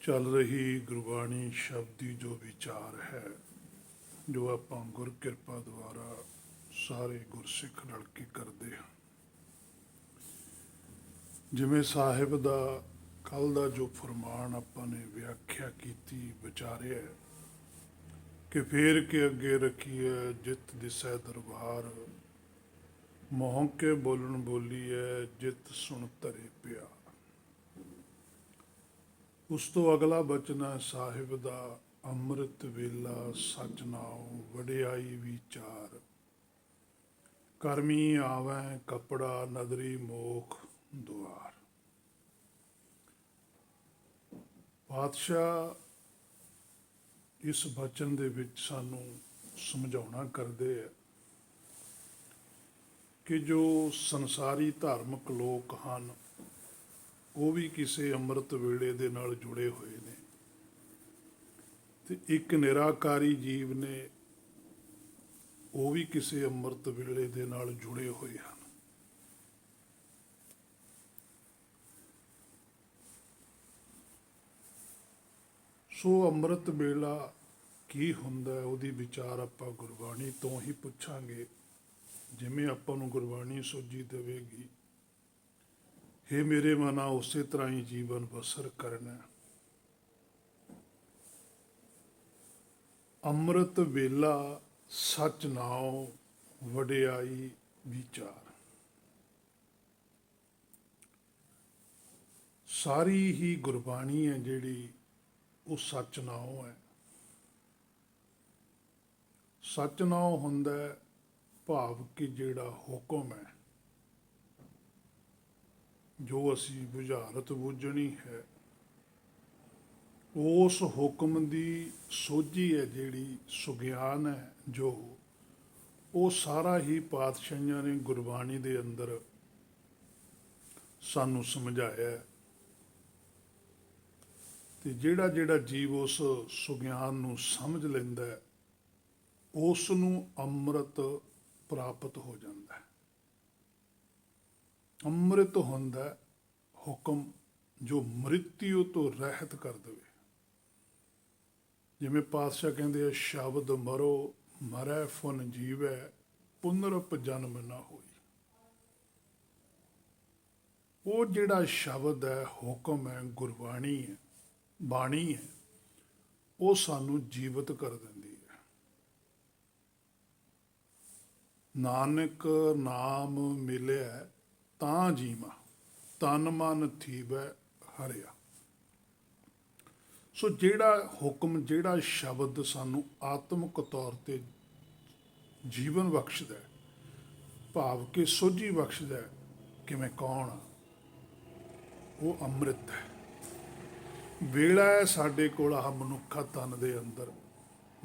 ਚੱਲ ਰਹੀ ਗੁਰਬਾਣੀ ਸ਼ਬਦ ਦੀ ਜੋ ਵਿਚਾਰ ਹੈ, ਜੋ ਆਪਾਂ ਗੁਰ ਕਿਰਪਾ ਦੁਆਰਾ ਸਾਰੇ ਗੁਰਸਿੱਖ ਰਲ ਕੇ ਕਰਦੇ ਹਾਂ। ਜਿਵੇਂ ਸਾਹਿਬ ਦਾ ਕੱਲ ਦਾ ਜੋ ਫਰਮਾਨ ਆਪਾਂ ਨੇ ਵਿਆਖਿਆ ਕੀਤੀ, ਵਿਚਾਰਿਆ ਕਿ ਫੇਰ ਕੇ ਅੱਗੇ ਰੱਖੀਏ ਜਿਤ ਦਿਸੈ ਦਰਬਾਰ, ਮੋਹ ਕੇ ਬੋਲਣ ਬੋਲੀਐ ਜਿਤ ਸੁਣ ਧਰੇ ਪਿਆ। ਉਸ ਤੋਂ ਅਗਲਾ ਬਚਨ ਹੈ ਸਾਹਿਬ ਦਾ, ਅੰਮ੍ਰਿਤ ਵੇਲਾ ਸਚ ਨਾਉ ਵਡਿਆਈ ਵਿਚਾਰ, ਕਰਮੀ ਆਵੈ ਕਪੜਾ ਨਦਰੀ ਮੋਖ ਦੁਆਰ। ਪਾਤਸ਼ਾਹ ਇਸ ਬਚਨ ਦੇ ਵਿੱਚ ਸਾਨੂੰ ਸਮਝਾਉਣਾ ਕਰਦੇ ਹੈ ਕਿ ਜੋ ਸੰਸਾਰੀ ਧਾਰਮਿਕ ਲੋਕ ਹਨ ਉਹ ਵੀ ਕਿਸੇ ਅੰਮ੍ਰਿਤ ਵੇਲੇ ਦੇ ਨਾਲ ਜੁੜੇ ਹੋਏ ਨੇ, ਤੇ ਇੱਕ ਨਿਰਾਕਾਰੀ ਜੀਵ ਨੇ ਉਹ ਵੀ ਕਿਸੇ ਅੰਮ੍ਰਿਤ ਵੇਲੇ ਦੇ ਨਾਲ ਜੁੜੇ ਹੋਏ ਹਨ। ਸੋ ਅੰਮ੍ਰਿਤ ਵੇਲਾ ਕੀ ਹੁੰਦਾ ਹੈ, ਉਹਦੀ ਵਿਚਾਰ ਆਪਾਂ ਗੁਰਬਾਣੀ ਤੋਂ ਹੀ ਪੁੱਛਾਂਗੇ। ਜਿਵੇਂ ਆਪਾਂ ਨੂੰ ਗੁਰਬਾਣੀ ਸੋਝੀ ਦੇਵੇਗੀ, ਹੇ ਮੇਰੇ ਮਨਾ ਉਸੇ ਤਰ੍ਹਾਂ ਹੀ ਜੀਵਨ ਬਸਰ ਕਰਨਾ। ਅੰਮ੍ਰਿਤ ਵੇਲਾ ਸਚ ਨਾਉ ਵਡਿਆਈ ਵਿਚਾਰ। ਸਾਰੀ ਹੀ ਗੁਰਬਾਣੀ ਹੈ ਜਿਹੜੀ ਉਹ ਸਚ ਨਾਉ ਹੈ। ਸਚ ਨਾਉ ਹੁੰਦਾ ਭਾਵ ਕਿ ਜਿਹੜਾ ਹੁਕਮ ਹੈ, ਜੋ ਅਸੀਂ ਬੁਝਾਰਤ ਬੁੱਝਣੀ ਹੈ, ਉਸ ਹੁਕਮ ਦੀ ਸੋਝੀ ਹੈ ਜਿਹੜੀ ਸੁਗਿਆਨ ਹੈ, ਜੋ ਉਹ ਸਾਰਾ ਹੀ ਪਾਤਸ਼ਾਹੀਆਂ ਨੇ ਗੁਰਬਾਣੀ ਦੇ ਅੰਦਰ ਸਾਨੂੰ ਸਮਝਾਇਆ ਹੈ। ਤੇ ਜਿਹੜਾ ਜਿਹੜਾ ਜੀਵ ਉਸ ਸੁਗਿਆਨ ਨੂੰ ਸਮਝ ਲੈਂਦਾ ਹੈ, ਉਸ ਨੂੰ ਅੰਮ੍ਰਿਤ ਪ੍ਰਾਪਤ ਹੋ ਜਾਂਦਾ ਹੈ। ਅੰਮ੍ਰਿਤ ਹੁੰਦਾ ਹੁਕਮ ਜੋ ਮ੍ਰਿਤਿਉ ਤੋਂ ਰਹਿਤ ਕਰ ਦੇਵੇ। ਜਿਵੇਂ ਪਾਤਸ਼ਾਹ ਕਹਿੰਦੇ ਆ, ਸ਼ਬਦ ਮਰੋ ਮਰੈ ਫੁਨ ਜੀਵੈ ਪੁਨਰਪ ਜਨਮ ਨਾ ਹੋਈ। ਉਹ ਜਿਹੜਾ ਸ਼ਬਦ ਹੈ, ਹੁਕਮ ਹੈ, ਗੁਰਬਾਣੀ ਹੈ, ਬਾਣੀ ਹੈ, ਉਹ ਸਾਨੂੰ ਜੀਵਤ ਕਰ ਦਿੰਦੀ ਹੈ। ਨਾਨਕ ਨਾਮ ਮਿਲਿਆ ਤਾਂ ਜੀਵਾਂ, ਤਨ ਮਨ ਥੀਵੈ ਹਰਿਆ। ਸੋ ਜਿਹੜਾ ਹੁਕਮ, ਜਿਹੜਾ ਸ਼ਬਦ ਸਾਨੂੰ ਆਤਮਿਕ ਤੌਰ ਤੇ ਜੀਵਨ ਬਖਸ਼ਦਾ, ਭਾਵ ਕਿ ਸੋਝੀ ਬਖਸ਼ਦਾ, ਕਿਵੇਂ ਕੌਣ, ਉਹ ਅੰਮ੍ਰਿਤ ਹੈ। ਵੇਲਾ ਹੈ ਸਾਡੇ ਕੋਲ ਆਹ ਮਨੁੱਖਾ ਤਨ ਦੇ ਅੰਦਰ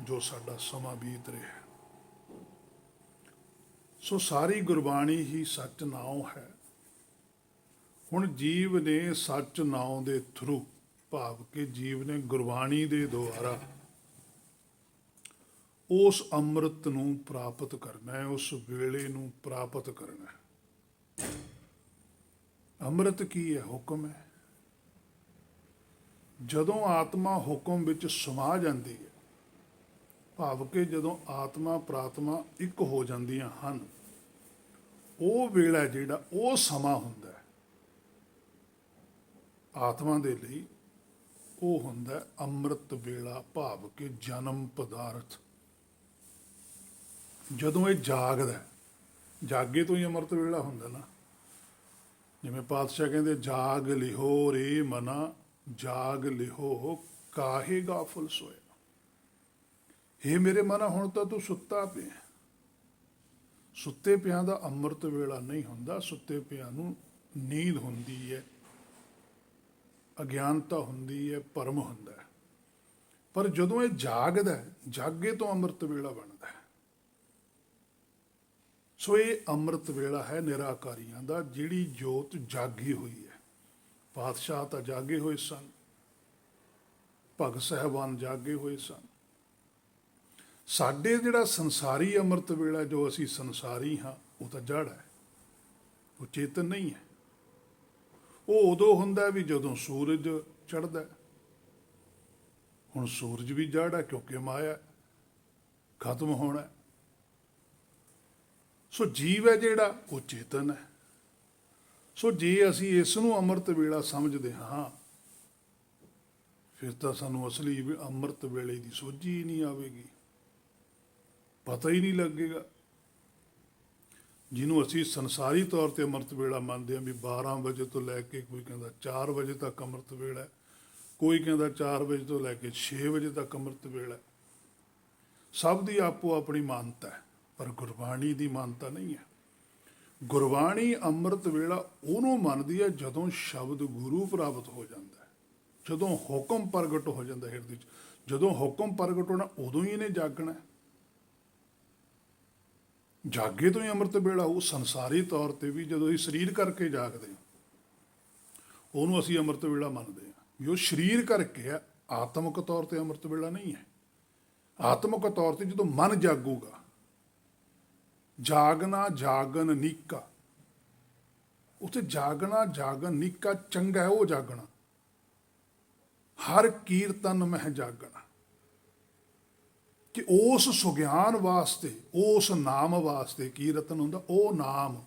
ਜੋ ਸਾਡਾ ਸਮਾਂ ਬੀਤ ਰਿਹਾ। ਸੋ ਸਾਰੀ ਗੁਰਬਾਣੀ ਹੀ ਸੱਚ ਨਾਉ ਹੈ। ਹੁਣ ਜੀਵ ਨੇ ਸੱਚ ਨਾਉ ਦੇ ਥਰੂ, ਭਾਵ ਕਿ ਜੀਵ ਨੇ ਗੁਰਬਾਣੀ ਦੇ ਦੁਆਰਾ ਉਸ ਅੰਮ੍ਰਿਤ ਨੂੰ ਪ੍ਰਾਪਤ ਕਰਨਾ ਹੈ, ਉਸ ਵੇਲੇ ਨੂੰ ਪ੍ਰਾਪਤ ਕਰਨਾ ਹੈ। ਅੰਮ੍ਰਿਤ ਕੀ ਹੈ? ਹੁਕਮ ਹੈ। ਜਦੋਂ ਆਤਮਾ ਹੁਕਮ ਵਿੱਚ ਸਮਾ ਜਾਂਦੀ ਹੈ, ਭਾਵ ਕਿ ਜਦੋਂ ਆਤਮਾ ਪ੍ਰਾਤਮਾ ਇੱਕ ਹੋ ਜਾਂਦੀਆਂ ਹਨ, ਉਹ ਵੇਲਾ ਜਿਹੜਾ ਉਹ ਸਮਾਂ ਹੁੰਦਾ ਹੈ ਆਤਮਾ ਦੇ ਲਈ, ਉਹ ਹੁੰਦਾ ਅੰਮ੍ਰਿਤ ਵੇਲਾ, ਭਾਵ ਕਿ ਜਨਮ ਪਦਾਰਥ। ਜਦੋਂ ਇਹ ਜਾਗਦਾ, ਜਾਗੇ ਤੋਂ ਹੀ ਅੰਮ੍ਰਿਤ ਵੇਲਾ ਹੁੰਦਾ ਨਾ। ਜਿਵੇਂ ਪਾਤਸ਼ਾਹ ਕਹਿੰਦੇ, ਜਾਗ ਲਿਹੋ ਰੇ ਮਨਾ ਜਾਗ ਲਿਹੋ ਕਾਹੇ ਗਾਫਲ ਸੋਇਆ। ਹੇ ਮੇਰੇ ਮਨਾ, ਹੁਣ ਤਾਂ ਤੂੰ ਸੁੱਤਾ ਪਿਆ। ਸੁੱਤੇ ਪਿਆਂ ਦਾ ਅੰਮ੍ਰਿਤ ਵੇਲਾ ਨਹੀਂ ਹੁੰਦਾ। ਸੁੱਤੇ ਪਿਆਂ ਨੂੰ ਨੀਂਦ ਹੁੰਦੀ ਹੈ, ਅਗਿਆਨਤਾ ਹੁੰਦੀ ਹੈ, ਭਰਮ ਹੁੰਦਾ ਹੈ। ਪਰ ਜਦੋਂ ਇਹ ਜਾਗਦਾ, ਜਾਗੇ ਤੋਂ ਅੰਮ੍ਰਿਤ ਵੇਲਾ ਬਣਦਾ ਹੈ। ਸੋ ਇਹ ਅੰਮ੍ਰਿਤ ਵੇਲਾ ਹੈ ਨਿਰਾਕਾਰੀਆਂ ਦਾ, ਜਿਹੜੀ ਜੋਤ ਜਾਗੀ ਹੋਈ ਹੈ। ਪਾਤਸ਼ਾਹ ਤਾਂ ਜਾਗੇ ਹੋਏ ਸਨ, ਭਗਤ ਸਾਹਿਬਾਨ ਜਾਗੇ ਹੋਏ ਸਨ। ਸਾਡੇ ਜਿਹੜਾ ਸੰਸਾਰੀ ਅੰਮ੍ਰਿਤ ਵੇਲਾ, ਜੋ ਅਸੀਂ ਸੰਸਾਰੀ ਹਾਂ, ਉਹ ਤਾਂ ਜੜ ਹੈ, ਉਹ ਚੇਤਨ ਨਹੀਂ ਹੈ। ਉਹ ਉਦੋਂ ਹੁੰਦਾ ਵੀ ਜਦੋਂ ਸੂਰਜ ਚੜ੍ਹਦਾ, ਹੁਣ ਸੂਰਜ ਵੀ ਜੜ ਹੈ, ਕਿਉਂਕਿ ਮਾਇਆ ਹੈ, ਖਤਮ ਹੋਣਾ ਹੈ। ਸੋ ਜੀਵ ਹੈ ਜਿਹੜਾ ਉਹ ਚੇਤਨ ਹੈ। ਸੋ ਜੇ ਅਸੀਂ ਇਸ ਨੂੰ ਅੰਮ੍ਰਿਤ ਵੇਲਾ ਸਮਝਦੇ ਹਾਂ, ਫਿਰ ਤਾਂ ਸਾਨੂੰ ਅਸਲੀ ਅੰਮ੍ਰਿਤ ਵੇਲੇ ਦੀ ਸੋਝੀ ਹੀ ਨਹੀਂ ਆਵੇਗੀ, ਪਤਾ ਹੀ ਨਹੀਂ ਲੱਗੇਗਾ। ਜਿਹਨੂੰ ਅਸੀਂ ਸੰਸਾਰੀ ਤੌਰ ਤੇ ਅੰਮ੍ਰਿਤ ਵੇਲਾ ਮੰਨਦੇ ਹਾਂ ਵੀ 12 ਵਜੇ ਤੋਂ ਲੈ ਕੇ, ਕੋਈ ਕਹਿੰਦਾ 4 ਵਜੇ ਤੱਕ ਅੰਮ੍ਰਿਤ ਵੇਲਾ ਹੈ, ਕੋਈ ਕਹਿੰਦਾ 4 ਵਜੇ ਤੋਂ ਲੈ ਕੇ 6 ਵਜੇ ਤੱਕ ਅੰਮ੍ਰਿਤ ਵੇਲਾ ਹੈ। ਸਭ ਦੀ ਆਪੋ ਆਪਣੀ ਮਾਨਤਾ ਹੈ, ਪਰ ਗੁਰਬਾਣੀ ਦੀ ਮਾਨਤਾ ਨਹੀਂ ਹੈ। ਗੁਰਬਾਣੀ ਅੰਮ੍ਰਿਤ ਵੇਲਾ ਉਹਨੂੰ ਮੰਨਦੀ ਹੈ ਜਦੋਂ ਸ਼ਬਦ ਗੁਰੂ ਪ੍ਰਾਪਤ ਹੋ ਜਾਂਦਾ ਹੈ, ਜਦੋਂ ਹੁਕਮ ਪ੍ਰਗਟ ਹੋ ਜਾਂਦਾ ਹਿਰਦੇ 'ਚ। ਜਦੋਂ ਹੁਕਮ ਪ੍ਰਗਟ ਹੋਣਾ, ਉਦੋਂ ਹੀ ਇਹਨੇ ਜਾਗਣਾ ਹੈ। ਜਾਗੇ ਤੋਂ ਹੀ ਅੰਮ੍ਰਿਤ ਵੇਲਾ ਉਹ ਸੰਸਾਰੀ ਤੌਰ ਤੇ ਵੀ ਜਦੋਂ ਅਸੀਂ ਸਰੀਰ ਕਰਕੇ ਜਾਗਦੇ ਹਾਂ, ਉਹਨੂੰ ਅਸੀਂ ਅੰਮ੍ਰਿਤ ਵੇਲਾ ਮੰਨਦੇ ਹਾਂ ਵੀ ਉਹ ਸਰੀਰ ਕਰਕੇ ਹੈ, ਆਤਮਿਕ ਤੌਰ ਤੇ ਅੰਮ੍ਰਿਤ ਵੇਲਾ ਨਹੀਂ ਹੈ। ਆਤਮਿਕ ਤੌਰ ਤੇ ਜਦੋਂ ਮਨ ਜਾਗੂਗਾ, ਜਾਗਣਾ ਜਾਗਨ ਨੀਕਾ, ਉੱਥੇ ਜਾਗਣਾ ਜਾਗਨ ਨੀਕਾ ਚੰਗਾ ਹੈ, ਉਹ ਜਾਗਣਾ। ਹਰ ਕੀਰਤਨ ਮਹਿ ਜਾਗਣਾ, ਕਿ ਉਸ ਸੁਗਿਆਨ ਵਾਸਤੇ, ਉਸ ਨਾਮ ਵਾਸਤੇ, ਕੀਰਤਨ ਹੁੰਦਾ ਉਹ ਨਾਮ,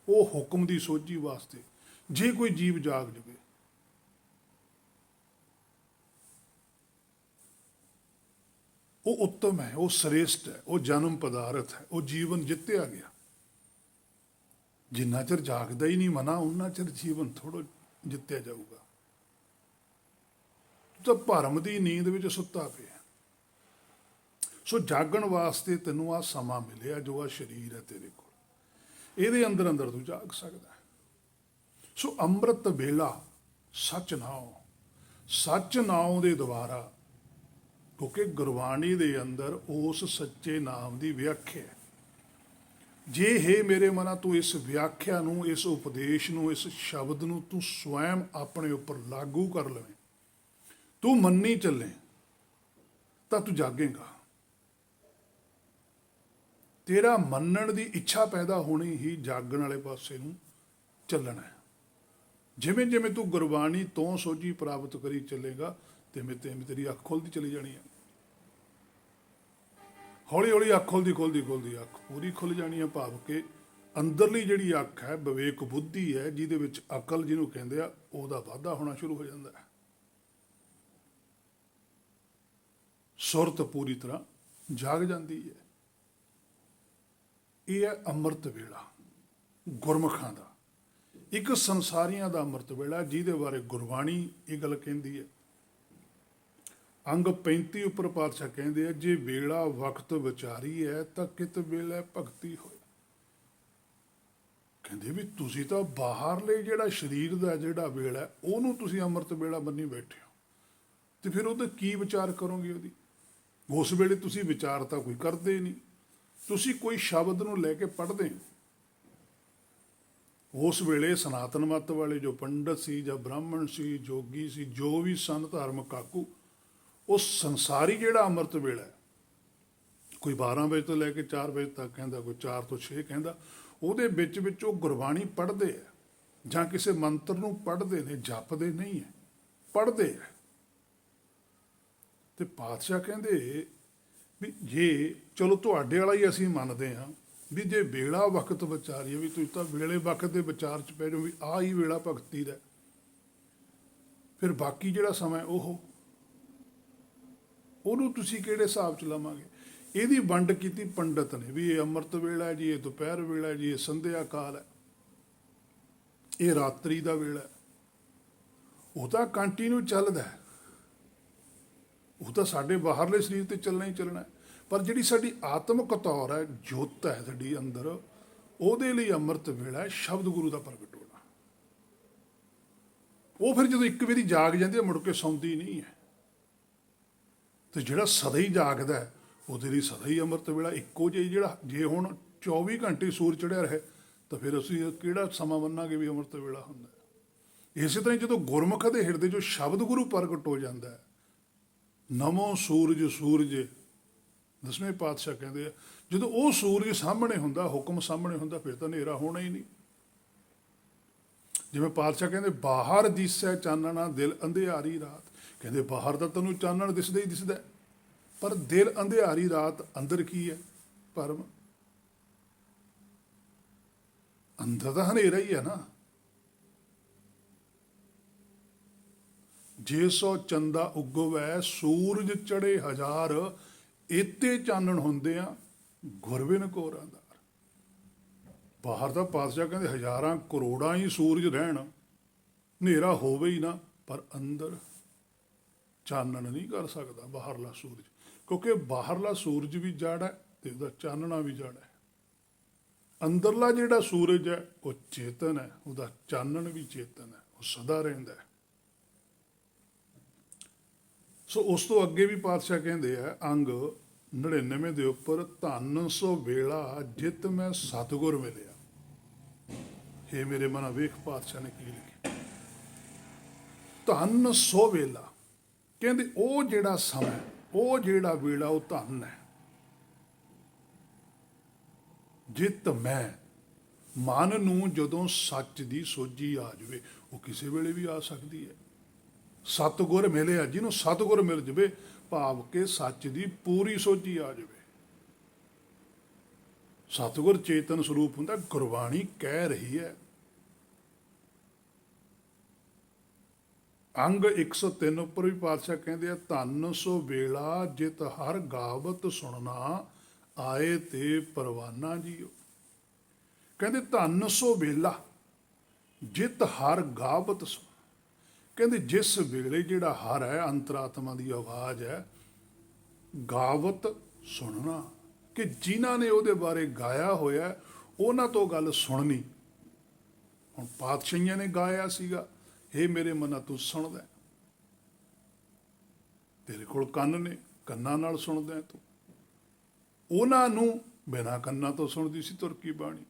ਉਹ ਹੁਕਮ ਦੀ ਸੋਝੀ ਵਾਸਤੇ ਜੇ ਕੋਈ ਜੀਵ ਜਾਗ ਜਾਵੇ, ਉਹ ਉੱਤਮ ਹੈ, ਉਹ ਸ੍ਰੇਸ਼ਟ ਹੈ, ਉਹ ਜਨਮ ਪਦਾਰਥ ਹੈ, ਉਹ ਜੀਵਨ ਜਿੱਤਿਆ ਗਿਆ। ਜਿੰਨਾ ਚਿਰ ਜਾਗਦਾ ਹੀ ਨਹੀਂ ਮਨਾ, ਉਹਨਾਂ ਚਿਰ ਜੀਵਨ ਥੋੜ੍ਹਾ ਜਿੱਤਿਆ ਜਾਊਗਾ। ਤਾਂ ਭਰਮ ਦੀ ਨੀਂਦ ਵਿੱਚ ਸੁੱਤਾ ਪਿਆ। ਸੋ ਜਾਗਣ ਵਾਸਤੇ ਤੈਨੂੰ ਆ ਸਮਾਂ ਮਿਲਿਆ, ਜੋ ਆ ਸਰੀਰ ਹੈ ਤੇਰੇ ਕੋਲ, ਇਹਦੇ ਅੰਦਰ ਅੰਦਰ ਤੂੰ ਜਾਗ ਸਕਦਾ ਹੈ। ਸੋ ਅੰਮ੍ਰਿਤ ਵੇਲਾ ਸੱਚ ਨਾਉ, ਸੱਚ ਨਾਉ ਦੇ ਦੁਆਰਾ, ਕਿਉਂਕਿ ਗੁਰਬਾਣੀ ਦੇ ਅੰਦਰ ਉਸ ਸੱਚੇ ਨਾਮ ਦੀ ਵਿਆਖਿਆ ਹੈ। ਜੇ ਹੈ ਮੇਰੇ ਮਨਾ ਤੂੰ ਇਸ ਵਿਆਖਿਆ ਨੂੰ, ਇਸ ਉਪਦੇਸ਼ ਨੂੰ, ਇਸ ਸ਼ਬਦ ਨੂੰ ਤੂੰ ਸਵੈਮ ਆਪਣੇ ਉੱਪਰ ਲਾਗੂ ਕਰ ਲਵੇਂ, ਤੂੰ ਮੰਨੀ ਚੱਲੇ, ਤਾਂ ਤੂੰ ਜਾਗੇਗਾ। ਤੇਰਾ ਮੰਨਣ ਦੀ ਇੱਛਾ ਪੈਦਾ ਹੋਣੀ ਹੀ ਜਾਗਣ ਵਾਲੇ ਪਾਸੇ ਨੂੰ ਚੱਲਣਾ ਹੈ। ਜਿਵੇਂ ਜਿਵੇਂ ਤੂੰ ਗੁਰਬਾਣੀ ਤੋਂ ਸੋਝੀ ਪ੍ਰਾਪਤ ਕਰੀ ਚੱਲੇਗਾ, ਤਿਵੇਂ ਤਿਵੇਂ ਤੇਰੀ ਅੱਖ ਖੁੱਲਦੀ ਚਲੀ ਜਾਣੀ ਹੈ। ਹੌਲੀ ਹੌਲੀ ਅੱਖ ਖੁੱਲਦੀ ਅੱਖ ਪੂਰੀ ਖੁੱਲ ਜਾਣੀ ਹੈ। ਭਾਵ ਕਿ ਅੰਦਰਲੀ ਜਿਹੜੀ ਅੱਖ ਹੈ, ਵਿਵੇਕ ਬੁੱਧੀ ਹੈ, ਜਿਹਦੇ ਵਿੱਚ ਅਕਲ ਜਿਹਨੂੰ ਕਹਿੰਦੇ ਆ, ਉਹਦਾ ਵਾਧਾ ਹੋਣਾ ਸ਼ੁਰੂ ਹੋ ਜਾਂਦਾ ਹੈ। ਸੁਰਤ ਪੂਰੀ ਤਰ੍ਹਾਂ ਜਾਗ ਜਾਂਦੀ ਹੈ। ਇਹ ਹੈ ਅੰਮ੍ਰਿਤ ਵੇਲਾ ਗੁਰਮੁਖਾਂ ਦਾ, ਇੱਕ ਸੰਸਾਰੀਆਂ ਦਾ ਅੰਮ੍ਰਿਤ ਵੇਲਾ, ਜਿਹਦੇ ਬਾਰੇ ਗੁਰਬਾਣੀ ਇਹ ਗੱਲ ਕਹਿੰਦੀ ਹੈ। ਅੰਗ 35 ਉੱਪਰ ਪਾਤਸ਼ਾਹ ਕਹਿੰਦੇ ਆ, ਜੇ ਵੇਲਾ ਵਕਤ ਵਿਚਾਰੀ ਹੈ ਤਾਂ ਕਿਤ ਵੇਲੇ ਭਗਤੀ ਹੋਏ। ਕਹਿੰਦੇ ਵੀ ਤੁਸੀਂ ਤਾਂ ਬਾਹਰਲੇ ਜਿਹੜਾ ਸਰੀਰ ਦਾ ਜਿਹੜਾ ਵੇਲਾ, ਉਹਨੂੰ ਤੁਸੀਂ ਅੰਮ੍ਰਿਤ ਵੇਲਾ ਬੰਨੀ ਬੈਠੇ ਹੋ, ਤੇ ਫਿਰ ਉਹਦਾ ਕੀ ਵਿਚਾਰ ਕਰੋਗੇ? ਉਹਦੀ ਉਸ ਵੇਲੇ ਤੁਸੀਂ ਵਿਚਾਰ ਤਾਂ ਕੋਈ ਕਰਦੇ ਨਹੀਂ, ਤੁਸੀਂ ਕੋਈ ਸ਼ਬਦ ਨੂੰ ਲੈ ਕੇ ਪੜ੍ਹਦੇ ਹੋ। ਉਸ ਵੇਲੇ ਸਨਾਤਨ ਮੱਤ ਵਾਲੇ ਜੋ ਪੰਡਤ ਸੀ ਜਾਂ ਬ੍ਰਾਹਮਣ ਸੀ, ਜੋਗੀ ਸੀ, ਜੋ ਵੀ ਸਨ ਧਾਰਮਿਕ ਆਗੂ, ਉਹ ਸੰਸਾਰੀ ਜਿਹੜਾ ਅੰਮ੍ਰਿਤ ਵੇਲਾ ਹੈ, ਕੋਈ 12 ਵਜੇ ਤੋਂ ਲੈ ਕੇ 4 ਵਜੇ ਤੱਕ ਕਹਿੰਦਾ, ਕੋਈ 4 ਤੋਂ 6 ਕਹਿੰਦਾ, ਉਹਦੇ ਵਿੱਚ ਉਹ ਗੁਰਬਾਣੀ ਪੜ੍ਹਦੇ ਆ ਜਾਂ ਕਿਸੇ ਮੰਤਰ ਨੂੰ ਪੜ੍ਹਦੇ ਨੇ, ਜਪਦੇ ਨਹੀਂ ਹੈ, ਪੜ੍ਹਦੇ ਹੈ। ਤੇ ਪਾਤਸ਼ਾਹ ਕਹਿੰਦੇ ਵੀ ਜੇ ਚਲੋ ਤੁਹਾਡੇ ਵਾਲਾ ਹੀ ਅਸੀਂ ਮੰਨਦੇ ਹਾਂ ਵੀ ਜੇ ਵੇਲਾ ਵਕਤ ਵਿਚਾਰੀਏ, ਵੀ ਤੁਸੀਂ ਤਾਂ ਵੇਲੇ ਵਕਤ ਦੇ ਵਿਚਾਰ 'ਚ ਪੈ ਜਾਓ ਵੀ ਆਹ ਹੀ ਵੇਲਾ ਭਗਤੀ ਦਾ, ਫਿਰ ਬਾਕੀ ਜਿਹੜਾ ਸਮਾਂ ਉਹਨੂੰ ਤੁਸੀਂ ਕਿਹੜੇ ਹਿਸਾਬ 'ਚ ਲਵਾਂਗੇ? ਇਹਦੀ ਵੰਡ ਕੀਤੀ ਪੰਡਤ ਨੇ ਵੀ ਇਹ ਅੰਮ੍ਰਿਤ ਵੇਲਾ ਹੈ ਜੀ, ਇਹ ਦੁਪਹਿਰ ਵੇਲਾ ਹੈ ਜੀ, ਇਹ ਸੰਧਿਆ ਕਾਲ ਹੈ, ਇਹ ਰਾਤਰੀ ਦਾ ਵੇਲਾ ਹੈ। ਉਹ ਤਾਂ ਕੰਟੀਨਿਊ ਚੱਲਦਾ ਹੈ, ਉਹ ਤਾਂ ਸਾਡੇ ਬਾਹਰਲੇ ਸਰੀਰ ਤੇ ਚੱਲਣਾ ਹੀ ਚੱਲਣਾ ਹੈ। ਪਰ ਜਿਹੜੀ ਸਾਡੀ ਆਤਮਿਕ ਤੌਰ ਹੈ, ਜੋਤ ਹੈ ਸਾਡੀ ਅੰਦਰ, ਉਹਦੇ ਲਈ ਅੰਮ੍ਰਿਤ ਵੇਲਾ ਹੈ ਸ਼ਬਦ ਗੁਰੂ ਦਾ ਪ੍ਰਗਟ ਹੋਣਾ। ਉਹ ਫਿਰ ਜਦੋਂ ਇੱਕ ਵਾਰੀ ਜਾਗ ਜਾਂਦੀ ਹੈ, ਮੁੜ ਕੇ ਸੌਂਦੀ ਨਹੀਂ ਹੈ। ਤੇ ਜਿਹੜਾ ਸਦਾ ਹੀ ਜਾਗਦਾ ਹੈ, ਉਹਦੇ ਲਈ ਸਦਾ ਹੀ ਅੰਮ੍ਰਿਤ ਵੇਲਾ ਇੱਕੋ ਜਿਹਾ। ਜਿਹੜਾ ਜੇ ਹੁਣ 24 ਘੰਟੇ ਸੂਰਜ ਚੜ੍ਹਿਆ ਰਹੇ, ਤਾਂ ਫਿਰ ਅਸੀਂ ਕਿਹੜਾ ਸਮਾਂ ਮੰਨਾਂਗੇ ਵੀ ਅੰਮ੍ਰਿਤ ਵੇਲਾ ਹੁੰਦਾ ਹੈ? ਇਸੇ ਤਰ੍ਹਾਂ ਜਦੋਂ ਗੁਰਮੁਖ ਦੇ ਹਿਰਦੇ 'ਚੋਂ ਸ਼ਬਦ ਗੁਰੂ ਪ੍ਰਗਟ ਹੋ ਜਾਂਦਾ ਹੈ, ਨਮੋ ਸੂਰਜ ਸੂਰਜ, 10ਵੇਂ ਪਾਤਸ਼ਾਹ ਕਹਿੰਦੇ ਆ, ਜਦੋਂ ਉਹ ਸੂਰਜ ਸਾਹਮਣੇ ਹੁੰਦਾ, ਹੁਕਮ ਸਾਹਮਣੇ ਹੁੰਦਾ, ਫਿਰ ਤਾਂ ਹਨੇਰਾ ਹੋਣਾ ਹੀ ਨਹੀਂ। ਜਿਵੇਂ ਪਾਤਸ਼ਾਹ ਕਹਿੰਦੇ, ਬਾਹਰ ਦਿਸੈ ਚਾਨਣਾ ਦਿਲ ਅੰਧਿਆਰੀ ਰਾਤ, ਕਹਿੰਦੇ ਬਾਹਰ ਦਾ ਤੈਨੂੰ ਚਾਨਣ ਦਿਸਦਾ ਹੀ ਦਿਸਦਾ ਹੈ, ਪਰ ਦਿਲ ਅੰਧਿਆਰੀ ਰਾਤ ਅੰਦਰ ਕੀ ਹੈ? ਭਰਮ। ਅੰਦਰ ਤਾਂ ਹਨੇਰਾ ਹੀ ਹੈ ਨਾ। ਜੇ ਸੋ ਚੰਦਾ ਉਗਵੈ ਸੂਰਜ ਚੜੇ ਹਜ਼ਾਰ, ਏਤੇ ਚਾਨਣ ਹੁੰਦੇ ਆ ਗੁਰਬਿਨ ਕੋ ਰਾਂਦਾਰ। ਬਾਹਰ ਦਾ ਪਾਤਸ਼ਾਹ ਕਹਿੰਦੇ ਹਜ਼ਾਰਾਂ ਕਰੋੜਾਂ ਹੀ ਸੂਰਜ ਰਹਿਣ, ਹਨੇਰਾ ਹੋਵੇ ਹੀ ਨਾ, ਪਰ ਅੰਦਰ ਚਾਨਣ ਨਹੀਂ ਕਰ ਸਕਦਾ ਬਾਹਰਲਾ ਸੂਰਜ, ਕਿਉਂਕਿ ਬਾਹਰਲਾ ਸੂਰਜ ਵੀ ਜੜ ਹੈ ਤੇ ਉਹਦਾ ਚਾਨਣਾ ਵੀ ਜੜ ਹੈ। ਅੰਦਰਲਾ ਜਿਹੜਾ ਸੂਰਜ ਹੈ ਉਹ ਚੇਤਨ ਹੈ, ਉਹਦਾ ਚਾਨਣ ਵੀ ਚੇਤਨ ਹੈ, ਉਹ ਸਦਾ ਰਹਿੰਦਾ ਹੈ। ਸੋ ਉਸ ਤੋਂ ਅੱਗੇ ਵੀ ਪਾਤਸ਼ਾਹ ਕਹਿੰਦੇ ਆ ਅੰਗ 99 ਦੇ ਉੱਪਰ, ਧੰਨ ਸੋ ਵੇਲਾ ਜਿਤ ਮੈਂ ਸਤਿਗੁਰ ਮਿਲਿਆ। ਇਹ ਮੇਰੇ ਮਨ ਵੇਖ ਪਾਤਸ਼ਾਹ ਨੇ ਕੀ ਲਿਖਿਆ, ਧੰਨ ਸੋ ਵੇਲਾ। ਕਹਿੰਦੇ ਉਹ ਜਿਹੜਾ ਸਮਾਂ, ਉਹ ਜਿਹੜਾ ਵੇਲਾ, ਉਹ ਧੰਨ ਹੈ। ਜਿਤ ਮੈਂ, ਮਨ ਨੂੰ ਜਦੋਂ ਸੱਚ ਦੀ ਸੋਝੀ ਆ ਜਾਵੇ, ਉਹ ਕਿਸੇ ਵੇਲੇ ਵੀ ਆ ਸਕਦੀ ਹੈ। ਸਤਿਗੁਰ ਮਿਲਿਆ, ਜਿਹਨੂੰ ਸਤਿਗੁਰ ਮਿਲ ਜਾਵੇ, ਭਾਵ ਕਿ ਸੱਚ ਦੀ ਪੂਰੀ ਸੋਝੀ ਆ ਜਾਵੇ। ਸਤਿਗੁਰ ਚੇਤਨ ਸਰੂਪ ਹੁੰਦਾ। ਗੁਰਬਾਣੀ ਕਹਿ ਰਹੀ ਹੈ, ਅੰਗ 103 ਉੱਪਰ ਵੀ ਪਾਤਸ਼ਾਹ ਕਹਿੰਦੇ ਆ, ਧੰਨ ਸੋ ਵੇਲਾ ਜਿਤ ਹਰ ਗਾਵਤ ਸੁਣਨਾ, ਆਏ ਤੇ ਪਰਵਾਨਾ ਜੀਓ। ਕਹਿੰਦੇ ਧੰਨ ਸੋ ਵੇਲਾ ਜਿਤ ਹਰ ਗਾਵਤ ਸੁਣ। ਕਹਿੰਦੇ ਜਿਸ ਵੇਲੇ ਜਿਹੜਾ ਹਰ ਹੈ, ਅੰਤਰਾਤਮਾ ਦੀ ਆਵਾਜ਼ ਹੈ, ਗਾਵਤ ਸੁਣਨਾ, ਕਿ ਜਿਨ੍ਹਾਂ ਨੇ ਉਹਦੇ ਬਾਰੇ ਗਾਇਆ ਹੋਇਆ ਉਹਨਾਂ ਤੋਂ ਗੱਲ ਸੁਣਨੀ। ਹੁਣ ਪਾਤਸ਼ਾਹੀਆਂ ਨੇ ਗਾਇਆ ਸੀਗਾ, ਹੇ ਮੇਰੇ ਮਨਾ ਤੂੰ ਸੁਣਦਾ, ਤੇਰੇ ਕੋਲ ਕੰਨ ਨੇ, ਕੰਨਾਂ ਨਾਲ ਸੁਣਦਾ ਤੂੰ। ਉਹਨਾਂ ਨੂੰ ਬਿਨਾਂ ਕੰਨਾਂ ਤੋਂ ਸੁਣਦੀ ਸੀ ਤੁਰਕੀ ਬਾਣੀ।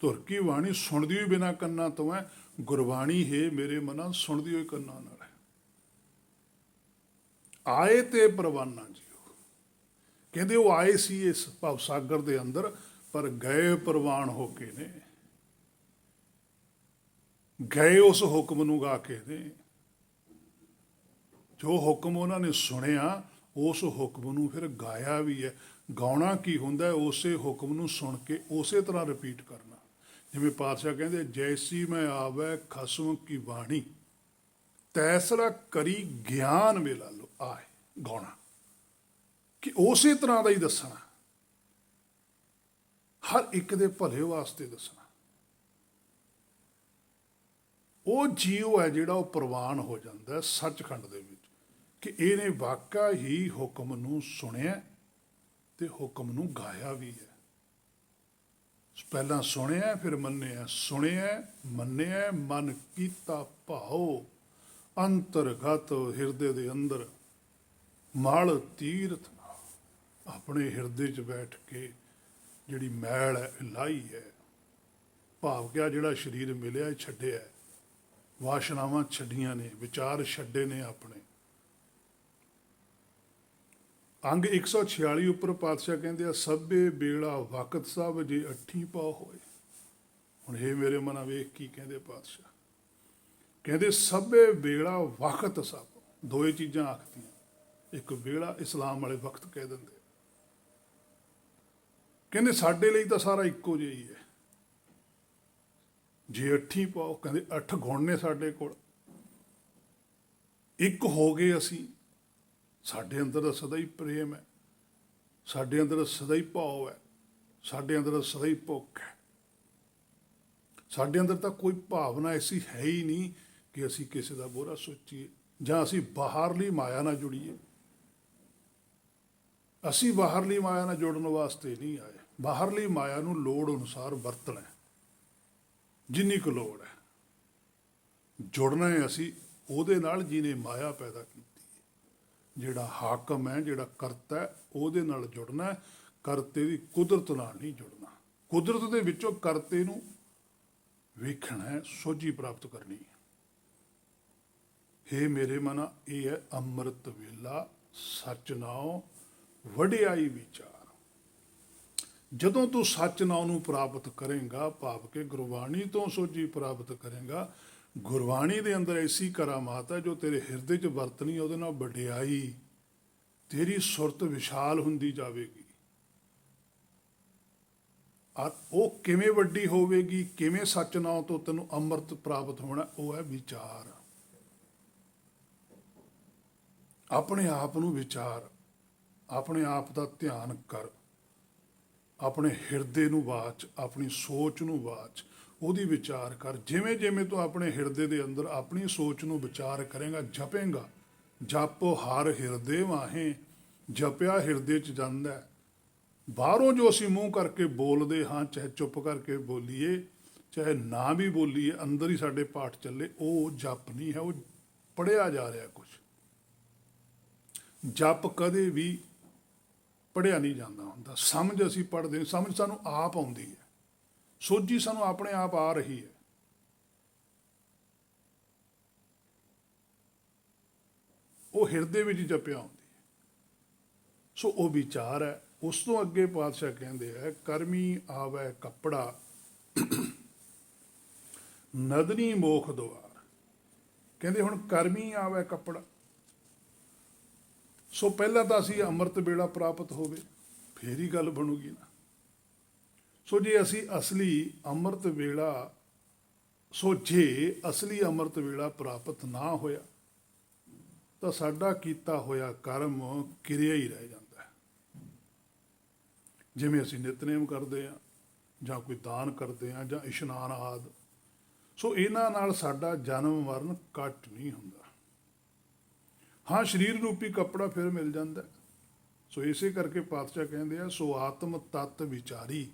ਤੁਰਕੀ ਬਾਣੀ ਸੁਣਦੀ ਹੋਈ ਬਿਨਾਂ ਕੰਨਾਂ ਤੋਂ ਹੈ, ਗੁਰਬਾਣੀ ਹੈ ਮੇਰੇ ਮਨਾ ਸੁਣਦੀ ਹੋਈ ਕੰਨਾਂ ਨਾਲ ਹੈ। ਆਏ ਤੇ ਪਰਵਾਨਾ ਜੀਓ। ਕਹਿੰਦੇ ਉਹ ਆਏ ਸੀ ਇਸ ਭਵ ਸਾਗਰ ਦੇ ਅੰਦਰ, ਪਰ ਗਏ ਪ੍ਰਵਾਨ ਹੋ ਕੇ ਨੇ, ਗਏ ਉਸ ਹੁਕਮ ਨੂੰ ਗਾ ਕੇ ਨੇ। ਜੋ ਹੁਕਮ ਉਹਨਾਂ ਨੇ ਸੁਣਿਆ, ਉਸ ਹੁਕਮ ਨੂੰ ਫਿਰ ਗਾਇਆ ਵੀ ਹੈ। ਗਾਉਣਾ ਕੀ ਹੁੰਦਾ? ਉਸੇ ਹੁਕਮ ਨੂੰ ਸੁਣ ਕੇ ਉਸੇ ਤਰ੍ਹਾਂ ਰਿਪੀਟ ਕਰਨਾ। ਜਿਵੇਂ ਪਾਤਸ਼ਾਹ ਕਹਿੰਦੇ, ਜੈਸੀ ਮੈਂ ਆਵੈ ਖਸਮ ਕੀ ਬਾਣੀ, ਤੈਸਰਾ ਕਰੀ ਗਿਆਨ ਵੇਲਾ ਲੋ ਆਏ। ਗਾਉਣਾ ਕਿ ਉਸੇ ਤਰ੍ਹਾਂ ਦਾ ਹੀ ਦੱਸਣਾ, ਹਰ ਇੱਕ ਦੇ ਭਲੇ ਵਾਸਤੇ ਦੱਸਣਾ। ਉਹ ਜੀਵ ਹੈ ਜਿਹੜਾ ਉਹ ਪ੍ਰਵਾਨ ਹੋ ਜਾਂਦਾ ਸੱਚਖੰਡ ਦੇ ਵਿੱਚ, ਕਿ ਇਹਨੇ ਵਾਕਾ ਹੀ ਹੁਕਮ ਨੂੰ ਸੁਣਿਆ ਤੇ ਹੁਕਮ ਨੂੰ ਗਾਇਆ ਵੀ ਹੈ। ਪਹਿਲਾਂ ਸੁਣਿਆ ਫਿਰ ਮੰਨਿਆ, ਸੁਣਿਆ ਮੰਨਿਆ, ਮਨ ਕੀਤਾ ਭਾਉ, ਅੰਤਰਗਤ ਹਿਰਦੇ ਦੇ ਅੰਦਰ ਮਲ ਤੀਰਥ, ਆਪਣੇ ਹਿਰਦੇ 'ਚ ਬੈਠ ਕੇ ਜਿਹੜੀ ਮੈਲ ਹੈ ਲਾਈ ਹੈ। ਭਾਵ ਕਿ ਜਿਹੜਾ ਸਰੀਰ ਮਿਲਿਆ ਛੱਡਿਆ, ਵਾਸ਼ਨਾਵਾਂ ਛੱਡੀਆਂ ਨੇ, ਵਿਚਾਰ ਛੱਡੇ ਨੇ ਆਪਣੇ। ਅੰਗ 146 ਉੱਪਰ ਪਾਤਸ਼ਾਹ ਕਹਿੰਦੇ ਆ, ਸਭੇ ਬੇੜਾ ਵਕਤ ਸਭ ਜੇ ਅੱਠੀ ਪਾਉ ਹੋਏ। ਹੁਣ ਇਹ ਮੇਰੇ ਮਨਾਂ ਵੇਖ ਕੀ ਕਹਿੰਦੇ ਪਾਤਸ਼ਾਹ, ਕਹਿੰਦੇ ਸਭੇ ਬੇੜਾ ਵਕਤ ਸਭ, ਦੋਏ ਚੀਜ਼ਾਂ ਆਖਦੀਆਂ। ਇੱਕ ਵੇੜਾ ਇਸਲਾਮ ਵਾਲੇ ਵਕਤ ਕਹਿ ਦਿੰਦੇ, ਕਹਿੰਦੇ ਸਾਡੇ ਲਈ ਤਾਂ ਸਾਰਾ ਇੱਕੋ ਜਿਹਾ ਹੀ ਹੈ। ਜੇ ਅੱਠੀ ਪਾਓ, ਕਹਿੰਦੇ 8 ਗੁਣ ਨੇ ਸਾਡੇ ਕੋਲ, ਇੱਕ ਹੋ ਗਏ ਅਸੀਂ। ਸਾਡੇ ਅੰਦਰ ਸਦਾ ਹੀ ਪ੍ਰੇਮ ਹੈ, ਸਾਡੇ ਅੰਦਰ ਸਦਾ ਹੀ ਭਾਵ ਹੈ, ਸਾਡੇ ਅੰਦਰ ਸਦਾ ਹੀ ਭੁੱਖ ਹੈ। ਸਾਡੇ ਅੰਦਰ ਤਾਂ ਕੋਈ ਭਾਵਨਾ ਐਸੀ ਹੈ ਹੀ ਨਹੀਂ ਕਿ ਅਸੀਂ ਕਿਸੇ ਦਾ ਬੁਰਾ ਸੋਚੀਏ ਜਾਂ ਅਸੀਂ ਬਾਹਰਲੀ ਮਾਇਆ ਨਾਲ ਜੁੜੀਏ। ਅਸੀਂ ਬਾਹਰਲੀ ਮਾਇਆ ਨਾਲ ਜੁੜਨ ਵਾਸਤੇ ਨਹੀਂ ਆਏ। ਬਾਹਰਲੀ ਮਾਇਆ ਨੂੰ ਲੋੜ ਅਨੁਸਾਰ ਵਰਤਣਾ, ਜਿੰਨੀ ਕੁ ਲੋੜ ਹੈ। ਜੁੜਨਾ ਹੈ ਅਸੀਂ ਉਹਦੇ ਨਾਲ ਜਿਹਨੇ ਮਾਇਆ ਪੈਦਾ ਕੀਤੀ ਹੈ। ਜਿਹੜਾ ਹਾਕਮ ਹੈ, ਜਿਹੜਾ ਕਰਤਾ ਹੈ, ਉਹਦੇ ਨਾਲ ਜੁੜਨਾ ਹੈ। ਕਰਤੇ ਦੀ ਕੁਦਰਤ ਨਾਲ ਨਹੀਂ ਜੁੜਨਾ। ਕੁਦਰਤ ਦੇ ਵਿੱਚੋਂ ਕਰਤੇ ਨੂੰ ਵੇਖਣਾ ਹੈ, ਸੋਝੀ ਪ੍ਰਾਪਤ ਕਰਨੀ ਹੈ। ਹੇ ਮੇਰੇ ਮਨਾ, ਇਹ ਹੈ ਅੰਮ੍ਰਿਤ ਵੇਲਾ, ਸੱਚ ਨਾਉ ਵਡਿਆਈ ਵਿਚਾਰ। ਜਦੋਂ ਤੂੰ ਸੱਚ ਨਾਉ ਨੂੰ ਪ੍ਰਾਪਤ ਕਰੇਗਾ, ਭਾਵ ਕਿ ਗੁਰਬਾਣੀ ਤੋਂ ਸੋਝੀ ਪ੍ਰਾਪਤ ਕਰੇਗਾ, ਗੁਰਬਾਣੀ ਦੇ ਅੰਦਰ ਐਸੀ ਕਰਾਮਾਤ ਹੈ ਜੋ ਤੇਰੇ ਹਿਰਦੇ 'ਚ ਵਰਤਣੀ, ਉਹਦੇ ਨਾਲ ਵਡਿਆਈ, ਤੇਰੀ ਸੁਰਤ ਵਿਸ਼ਾਲ ਹੁੰਦੀ ਜਾਵੇਗੀ। ਉਹ ਕਿਵੇਂ ਵੱਡੀ ਹੋਵੇਗੀ, ਕਿਵੇਂ ਸੱਚ ਨਾਮ ਤੋਂ ਤੈਨੂੰ ਅੰਮ੍ਰਿਤ ਪ੍ਰਾਪਤ ਹੋਣਾ, ਉਹ ਹੈ ਵਿਚਾਰ। ਆਪਣੇ ਆਪ ਨੂੰ ਵਿਚਾਰ, ਆਪਣੇ ਆਪ ਦਾ ਧਿਆਨ ਕਰ, ਆਪਣੇ ਹਿਰਦੇ ਨੂੰ ਵਾਚ, ਆਪਣੀ ਸੋਚ ਨੂੰ ਵਾਚ, ਉਹਦੀ ਵਿਚਾਰ ਕਰ। ਜਿਵੇਂ ਜਿਵੇਂ ਤੂੰ ਆਪਣੇ ਹਿਰਦੇ ਦੇ ਅੰਦਰ ਆਪਣੀ ਸੋਚ ਨੂੰ ਵਿਚਾਰ ਕਰੇਗਾ, ਜਪੇਂਗਾ, ਜਪ ਹਰ ਹਿਰਦੇ ਵਾਹੇ, ਜਪਿਆ ਹਿਰਦੇ 'ਚ ਜਾਂਦਾ ਹੈ। ਬਾਹਰੋਂ ਜੋ ਅਸੀਂ ਮੂੰਹ ਕਰਕੇ ਬੋਲਦੇ ਹਾਂ, ਚਾਹੇ ਚੁੱਪ ਕਰਕੇ ਬੋਲੀਏ, ਚਾਹੇ ਨਾ ਵੀ ਬੋਲੀਏ, ਅੰਦਰ ਹੀ ਸਾਡੇ ਪਾਠ ਚੱਲੇ, ਉਹ ਜਪ ਨਹੀਂ ਹੈ, ਉਹ ਪੜ੍ਹਿਆ ਜਾ ਰਿਹਾ ਕੁਝ। ਜਪ ਕਦੇ ਵੀ ਪੜ੍ਹਿਆ ਨਹੀਂ ਜਾਂਦਾ ਹੁੰਦਾ। ਸਮਝ ਅਸੀਂ ਪੜ੍ਹਦੇ, ਸਮਝ ਸਾਨੂੰ ਆਪ ਆਉਂਦੀ ਹੈ, ਸੋਝੀ ਸਾਨੂੰ ਆਪਣੇ ਆਪ ਆ ਰਹੀ ਹੈ। ਉਹ ਹਿਰਦੇ ਵਿੱਚ ਜਪਿਆ ਹੁੰਦੀ ਹੈ। ਸੋ ਉਹ ਵਿਚਾਰ ਹੈ। ਉਸ ਤੋਂ ਅੱਗੇ ਪਾਤਸ਼ਾਹ ਕਹਿੰਦੇ ਹੈ, ਕਰਮੀ ਆਵੈ ਕੱਪੜਾ ਨਦਨੀ ਮੋਖ ਦੁਆਰ। ਕਹਿੰਦੇ ਹੁਣ ਕਰਮੀ ਆਵੈ ਕੱਪੜਾ। ਸੋ ਪਹਿਲਾਂ ਤਾਂ ਅਸੀਂ ਅੰਮ੍ਰਿਤ ਵੇਲਾ ਪ੍ਰਾਪਤ ਹੋਵੇ, ਫੇਰ ਹੀ ਗੱਲ ਬਣੂਗੀ ਨਾ। ਸੋ ਜੇ ਅਸੀਂ ਅਸਲੀ ਅੰਮ੍ਰਿਤ ਵੇਲਾ, ਸੋ ਜੇ ਅਸਲੀ ਅੰਮ੍ਰਿਤ ਵੇਲਾ ਪ੍ਰਾਪਤ ਨਾ ਹੋਇਆ ਤਾਂ ਸਾਡਾ ਕੀਤਾ ਹੋਇਆ ਕਰਮ ਕਿਰਿਆ ਹੀ ਰਹਿ ਜਾਂਦਾ ਹੈ। ਜਿਵੇਂ ਅਸੀਂ ਨਿਤਨੇਮ ਕਰਦੇ ਹਾਂ, ਜਾਂ ਕੋਈ ਦਾਨ ਕਰਦੇ ਹਾਂ, ਜਾਂ ਇਸ਼ਨਾਨ ਆਦਿ, ਸੋ ਇਹਨਾਂ ਨਾਲ ਸਾਡਾ ਜਨਮ ਮਰਨ ਘੱਟ ਨਹੀਂ ਹੁੰਦਾ। ਹਾਂ, ਸਰੀਰ ਰੂਪੀ ਕੱਪੜਾ ਫਿਰ ਮਿਲ ਜਾਂਦਾ। ਸੋ ਇਸੇ ਕਰਕੇ ਪਾਤਸ਼ਾਹ ਕਹਿੰਦੇ ਆ, ਸੋ ਆਤਮ ਤੱਤ ਵਿਚਾਰੀ,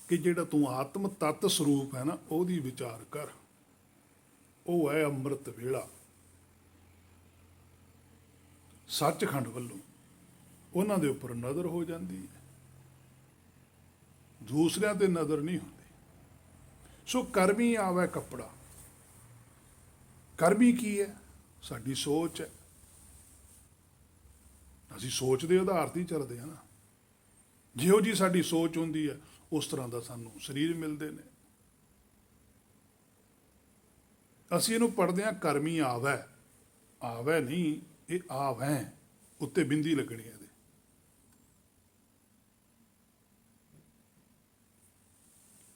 ਕਿ ਜਿਹੜਾ ਤੂੰ ਆਤਮ ਤੱਤ ਸਰੂਪ ਹੈ ਨਾ, ਉਹਦੀ ਵਿਚਾਰ ਕਰ। ਉਹ ਹੈ ਅੰਮ੍ਰਿਤ ਵੇਲਾ। ਸੱਚਖੰਡ ਵੱਲੋਂ ਉਹਨਾਂ ਦੇ ਉੱਪਰ ਨਜ਼ਰ ਹੋ ਜਾਂਦੀ ਹੈ, ਦੂਸਰਿਆਂ ਤੇ ਨਜ਼ਰ ਨਹੀਂ ਹੁੰਦੀ। ਸੋ ਕਰਮੀ ਆਵੈ ਕੱਪੜਾ। ਕਰਮੀ ਕੀ ਹੈ? ਸਾਡੀ ਸੋਚ ਹੈ। ਅਸੀਂ ਸੋਚ ਦੇ ਆਧਾਰ ਤੇ ਹੀ ਚੱਲਦੇ ਹਾਂ ਨਾ। ਜਿਹੋ ਜੀ ਸਾਡੀ ਸੋਚ ਹੁੰਦੀ ਹੈ, ਉਸ ਤਰ੍ਹਾਂ ਦਾ ਸਾਨੂੰ ਸਰੀਰ ਮਿਲਦੇ ਨੇ। ਅਸੀਂ ਇਹਨੂੰ ਪੜ੍ਹਦੇ ਹਾਂ ਕਰਮੀ ਆਵੈ। ਆਵੈ ਨਹੀਂ, ਇਹ ਆਵੈ, ਉੱਤੇ ਬਿੰਦੀ ਲੱਗਣੀ ਹੈ ਇਹਦੇ।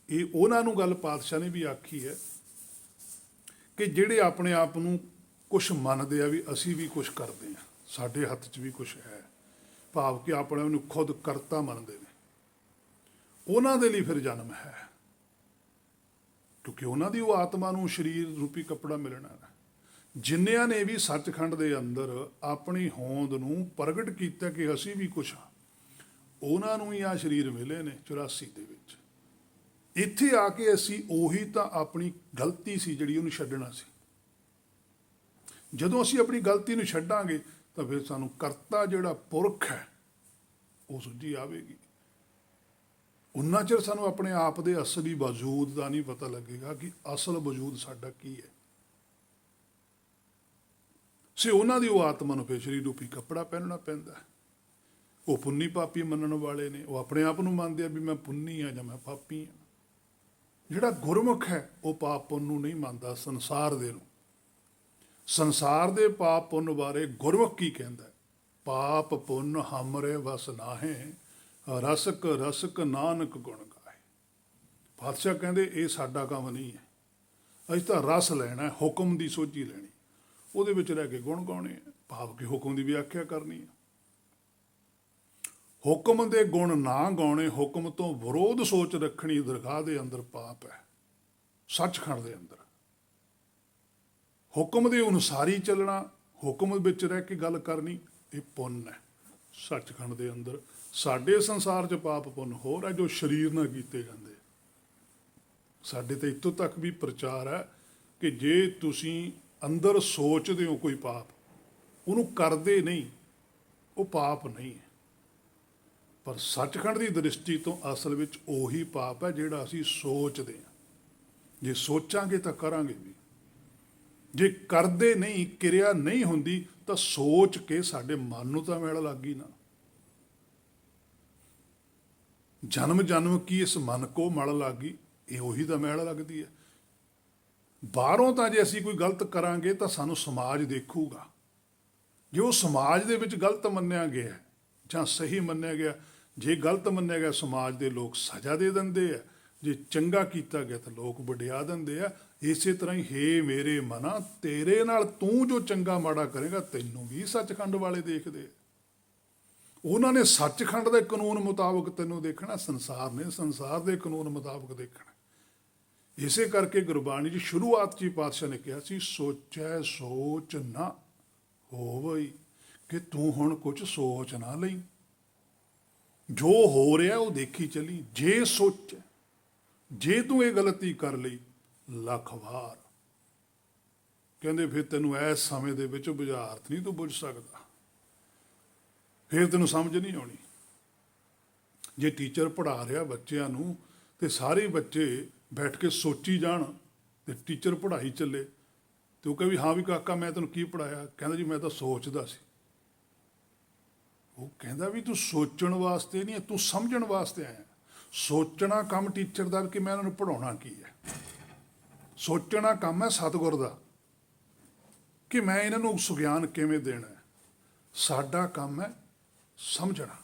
ਇਹ ਉਹਨਾਂ ਨੂੰ ਗੱਲ ਪਾਤਸ਼ਾਹ ਨੇ ਵੀ ਆਖੀ ਹੈ ਕਿ ਜਿਹੜੇ ਆਪਣੇ ਆਪ ਨੂੰ ਕੁਛ ਮੰਨਦੇ ਆ ਵੀ ਅਸੀਂ ਵੀ ਕੁਛ ਕਰਦੇ ਹਾਂ, ਸਾਡੇ ਹੱਥ 'ਚ ਵੀ ਕੁਛ ਹੈ, ਭਾਵ ਕਿ ਆਪਣੇ ਨੂੰ ਖੁਦ ਕਰਤਾ ਮੰਨਦੇ ਨੇ, ਉਹਨਾਂ ਦੇ ਲਈ ਫਿਰ ਜਨਮ ਹੈ। ਕਿਉਂਕਿ ਉਹਨਾਂ ਦੀ ਉਹ ਆਤਮਾ ਨੂੰ ਸਰੀਰ ਰੂਪੀ ਕੱਪੜਾ ਮਿਲਣਾ ਹੈ। ਜਿੰਨਿਆਂ ਨੇ ਵੀ ਸੱਚਖੰਡ ਦੇ ਅੰਦਰ ਆਪਣੀ ਹੋਂਦ ਨੂੰ ਪ੍ਰਗਟ ਕੀਤਾ ਕਿ ਅਸੀਂ ਵੀ ਕੁਛ ਹਾਂ, ਉਹਨਾਂ ਨੂੰ ਹੀ ਆ ਸਰੀਰ ਮਿਲੇ ਨੇ 84 ਦੇ ਵਿੱਚ। ਇੱਥੇ ਆ ਕੇ ਅਸੀਂ ਉਹੀ ਤਾਂ ਆਪਣੀ ਗਲਤੀ ਸੀ ਜਿਹੜੀ ਉਹਨੂੰ ਛੱਡਣਾ ਸੀ। ਜਦੋਂ ਅਸੀਂ ਆਪਣੀ ਗਲਤੀ ਨੂੰ ਛੱਡਾਂਗੇ ਤਾਂ ਫਿਰ ਸਾਨੂੰ ਕਰਤਾ ਜਿਹੜਾ ਪੁਰਖ ਹੈ ਉਹ ਸੁੱਝੀ ਆਵੇਗੀ। ਉਨਾ ਚਿਰ ਸਾਨੂੰ ਆਪਣੇ ਆਪ ਦੇ ਅਸਲੀ ਵਜੂਦ ਦਾ ਨਹੀਂ ਪਤਾ ਲੱਗੇਗਾ ਕਿ ਅਸਲ ਵਜੂਦ ਸਾਡਾ ਕੀ ਹੈ। ਸੇ ਉਹਨਾਂ ਦੀ ਉਹ ਆਤਮਾ ਨੂੰ ਫਿਰ ਸਰੀਰ ਰੂਪੀ ਕੱਪੜਾ ਪਹਿਨਣਾ ਪੈਂਦਾ। ਉਹ ਪੁੰਨੀ ਪਾਪੀ ਮੰਨਣ ਵਾਲੇ ਨੇ, ਉਹ ਆਪਣੇ ਆਪ ਨੂੰ ਮੰਨਦੇ ਆ ਵੀ ਮੈਂ ਪੁੰਨੀ ਆ ਜਾਂ ਮੈਂ ਪਾਪੀ ਆ। ਜਿਹੜਾ ਗੁਰਮੁਖ ਹੈ ਉਹ ਪਾਪ ਪੁੰਨ ਨੂੰ ਨਹੀਂ ਮੰਨਦਾ, ਸੰਸਾਰ ਦੇ ਨੂੰ। ਸੰਸਾਰ ਦੇ ਪਾਪ ਪੁੰਨ ਬਾਰੇ ਗੁਰਮੁਖ ਕੀ ਕਹਿੰਦਾ? ਪਾਪ ਪੁੰਨ ਹਮਰੇ ਵਸ ਨਾਹੇ, ਰਸਕ ਰਸਕ ਨਾਨਕ ਗੁਣ ਗਾਏ। ਪਾਤਸ਼ਾਹ ਕਹਿੰਦੇ ਇਹ ਸਾਡਾ ਕੰਮ ਨਹੀਂ ਹੈ। ਅਸੀਂ ਤਾਂ ਰਸ ਲੈਣਾ, ਹੁਕਮ ਦੀ ਸੋਝੀ ਲੈਣੀ, ਉਹਦੇ ਵਿੱਚ ਰਹਿ ਕੇ ਗੁਣ ਗਾਉਣੇ, ਭਾਵ ਕਿ ਹੁਕਮ ਦੀ ਵਿਆਖਿਆ ਕਰਨੀ ਹੈ। ਹੁਕਮ ਦੇ ਗੁਣ ਨਾ ਗਾਉਣੇ, ਹੁਕਮ ਤੋਂ ਵਿਰੋਧ ਸੋਚ ਰੱਖਣੀ ਦਰਗਾਹ ਦੇ ਅੰਦਰ ਪਾਪ ਹੈ। ਸੱਚਖੰਡ ਦੇ ਅੰਦਰ ਹੁਕਮ ਦੇ ਅਨੁਸਾਰ ਹੀ ਚੱਲਣਾ, ਹੁਕਮ ਵਿੱਚ ਰਹਿ ਕੇ ਗੱਲ ਕਰਨੀ, ਇਹ ਪੁੰਨ ਹੈ। ਸੱਚਖੰਡ ਦੇ ਅੰਦਰ ਸਾਡੇ ਸੰਸਾਰ 'ਚ ਪਾਪ ਪੁੰਨ ਹੋਰ ਹੈ ਜੋ ਸਰੀਰ ਨਾਲ ਕੀਤੇ ਜਾਂਦੇ। ਸਾਡੇ ਤੇ ਇੱਥੋਂ ਤੱਕ ਵੀ ਪ੍ਰਚਾਰ ਹੈ ਕਿ ਜੇ ਤੁਸੀਂ ਅੰਦਰ ਸੋਚਦੇ ਹੋ ਕੋਈ ਪਾਪ, ਉਹਨੂੰ ਕਰਦੇ ਨਹੀਂ, ਉਹ ਪਾਪ ਨਹੀਂ ਹੈ। ਪਰ ਸੱਚਖੰਡ ਦੀ ਦ੍ਰਿਸ਼ਟੀ ਤੋਂ ਅਸਲ ਵਿੱਚ ਉਹੀ ਪਾਪ ਹੈ ਜਿਹੜਾ ਅਸੀਂ ਸੋਚਦੇ ਹਾਂ। ਜੇ ਸੋਚਾਂਗੇ ਤਾਂ ਕਰਾਂਗੇ ਵੀ, ਜੇ ਕਰਦੇ ਨਹੀਂ, ਕਿਰਿਆ ਨਹੀਂ ਹੁੰਦੀ, ਤਾਂ ਸੋਚ ਕੇ ਸਾਡੇ ਮਨ ਨੂੰ ਤਾਂ ਮੈਲ ਲੱਗ ਗਈ ਨਾ। ਜਨਮ ਜਨਮ ਕੀ ਇਸ ਮਨ ਕੋ ਮਲ ਲੱਗ ਗਈ, ਇਹ ਉਹੀ ਤਾਂ ਮੈਲ ਲੱਗਦੀ ਹੈ। ਬਾਹਰੋਂ ਤਾਂ ਜੇ ਅਸੀਂ ਕੋਈ ਗਲਤ ਕਰਾਂਗੇ ਤਾਂ ਸਾਨੂੰ ਸਮਾਜ ਦੇਖੂਗਾ। ਜੇ ਉਹ ਸਮਾਜ ਦੇ ਵਿੱਚ ਗਲਤ ਮੰਨਿਆ ਗਿਆ ਜਾਂ ਸਹੀ ਮੰਨਿਆ ਗਿਆ, ਜੇ ਗਲਤ ਮੰਨਿਆ ਗਿਆ ਸਮਾਜ ਦੇ ਲੋਕ ਸਜ਼ਾ ਦੇ ਦਿੰਦੇ ਆ, ਜੇ ਚੰਗਾ ਕੀਤਾ ਗਿਆ ਤਾਂ ਲੋਕ ਵਡਿਆ ਦਿੰਦੇ ਆ। ਇਸੇ ਤਰ੍ਹਾਂ ਹੀ ਹੇ ਮੇਰੇ ਮਨਾ, ਤੇਰੇ ਨਾਲ ਤੂੰ ਜੋ ਚੰਗਾ ਮਾੜਾ ਕਰੇਗਾ ਤੈਨੂੰ ਵੀ ਸੱਚਖੰਡ ਵਾਲੇ ਦੇਖਦੇ ਆ। ਉਹਨਾਂ ਨੇ ਸੱਚਖੰਡ ਦੇ ਕਾਨੂੰਨ ਮੁਤਾਬਕ ਤੈਨੂੰ ਦੇਖਣਾ, ਸੰਸਾਰ ਨੇ ਸੰਸਾਰ ਦੇ ਕਾਨੂੰਨ ਮੁਤਾਬਕ ਦੇਖਣਾ। ਇਸੇ ਕਰਕੇ ਗੁਰਬਾਣੀ ਦੀ ਸ਼ੁਰੂਆਤ 'ਚ ਹੀ ਪਾਤਸ਼ਾਹ ਨੇ ਕਿਹਾ ਸੀ, ਸੋਚੈ ਸੋਚ ਨਾ ਹੋਵਈ, ਕਿ ਤੂੰ ਹੁਣ ਕੁਝ ਸੋਚ ਨਾ ਲਈ, ਜੋ ਹੋ ਰਿਹਾ ਉਹ ਦੇਖੀ ਚਲੀ। ਜੇ ਸੋਚ, ਜੇ ਤੂੰ ਇਹ ਗਲਤੀ ਕਰ ਲਈ ਲੱਖ ਵਾਰ, ਕਹਿੰਦੇ ਫਿਰ ਤੈਨੂੰ ਇਸ ਸਮੇਂ ਦੇ ਵਿੱਚ ਬੁਝਾਰਤ ਨਹੀਂ ਤੂੰ ਬੁੱਝ ਸਕਦਾ, ਫਿਰ ਤੈਨੂੰ ਸਮਝ ਨਹੀਂ ਆਉਣੀ। ਜੇ ਟੀਚਰ ਪੜ੍ਹਾ ਰਿਹਾ ਬੱਚਿਆਂ ਨੂੰ ਤੇ ਸਾਰੇ ਬੱਚੇ ਬੈਠ ਕੇ ਸੋਚੀ ਜਾਣ ਤੇ ਟੀਚਰ ਪੜ੍ਹਾਈ ਚੱਲੇ ਤੇ ਉਹ ਕਹੇ ਵੀ ਹਾਂ ਵੀ ਕਾਕਾ ਮੈਂ ਤੈਨੂੰ ਕੀ ਪੜ੍ਹਾਇਆ, ਕਹਿੰਦਾ ਜੀ ਮੈਂ ਤਾਂ ਸੋਚਦਾ ਸੀ। ਉਹ ਕਹਿੰਦਾ ਵੀ ਤੂੰ ਸੋਚਣ ਵਾਸਤੇ ਨਹੀਂ, ਤੂੰ ਸਮਝਣ ਵਾਸਤੇ ਆਇਆ। ਸੋਚਣਾ ਕੰਮ ਟੀਚਰ ਦਾ ਕਿ ਮੈਂ ਇਹਨਾਂ ਨੂੰ ਪੜ੍ਹਾਉਣਾ ਕੀ ਹੈ, ਸੋਚਣਾ ਕੰਮ ਹੈ ਸਤਿਗੁਰ ਦਾ ਕਿ ਮੈਂ ਇਹਨਾਂ ਨੂੰ ਸੁਗਿਆਨ ਕਿਵੇਂ ਦੇਣਾ ਹੈ। ਸਾਡਾ ਕੰਮ ਹੈ ਸਮਝਣਾ।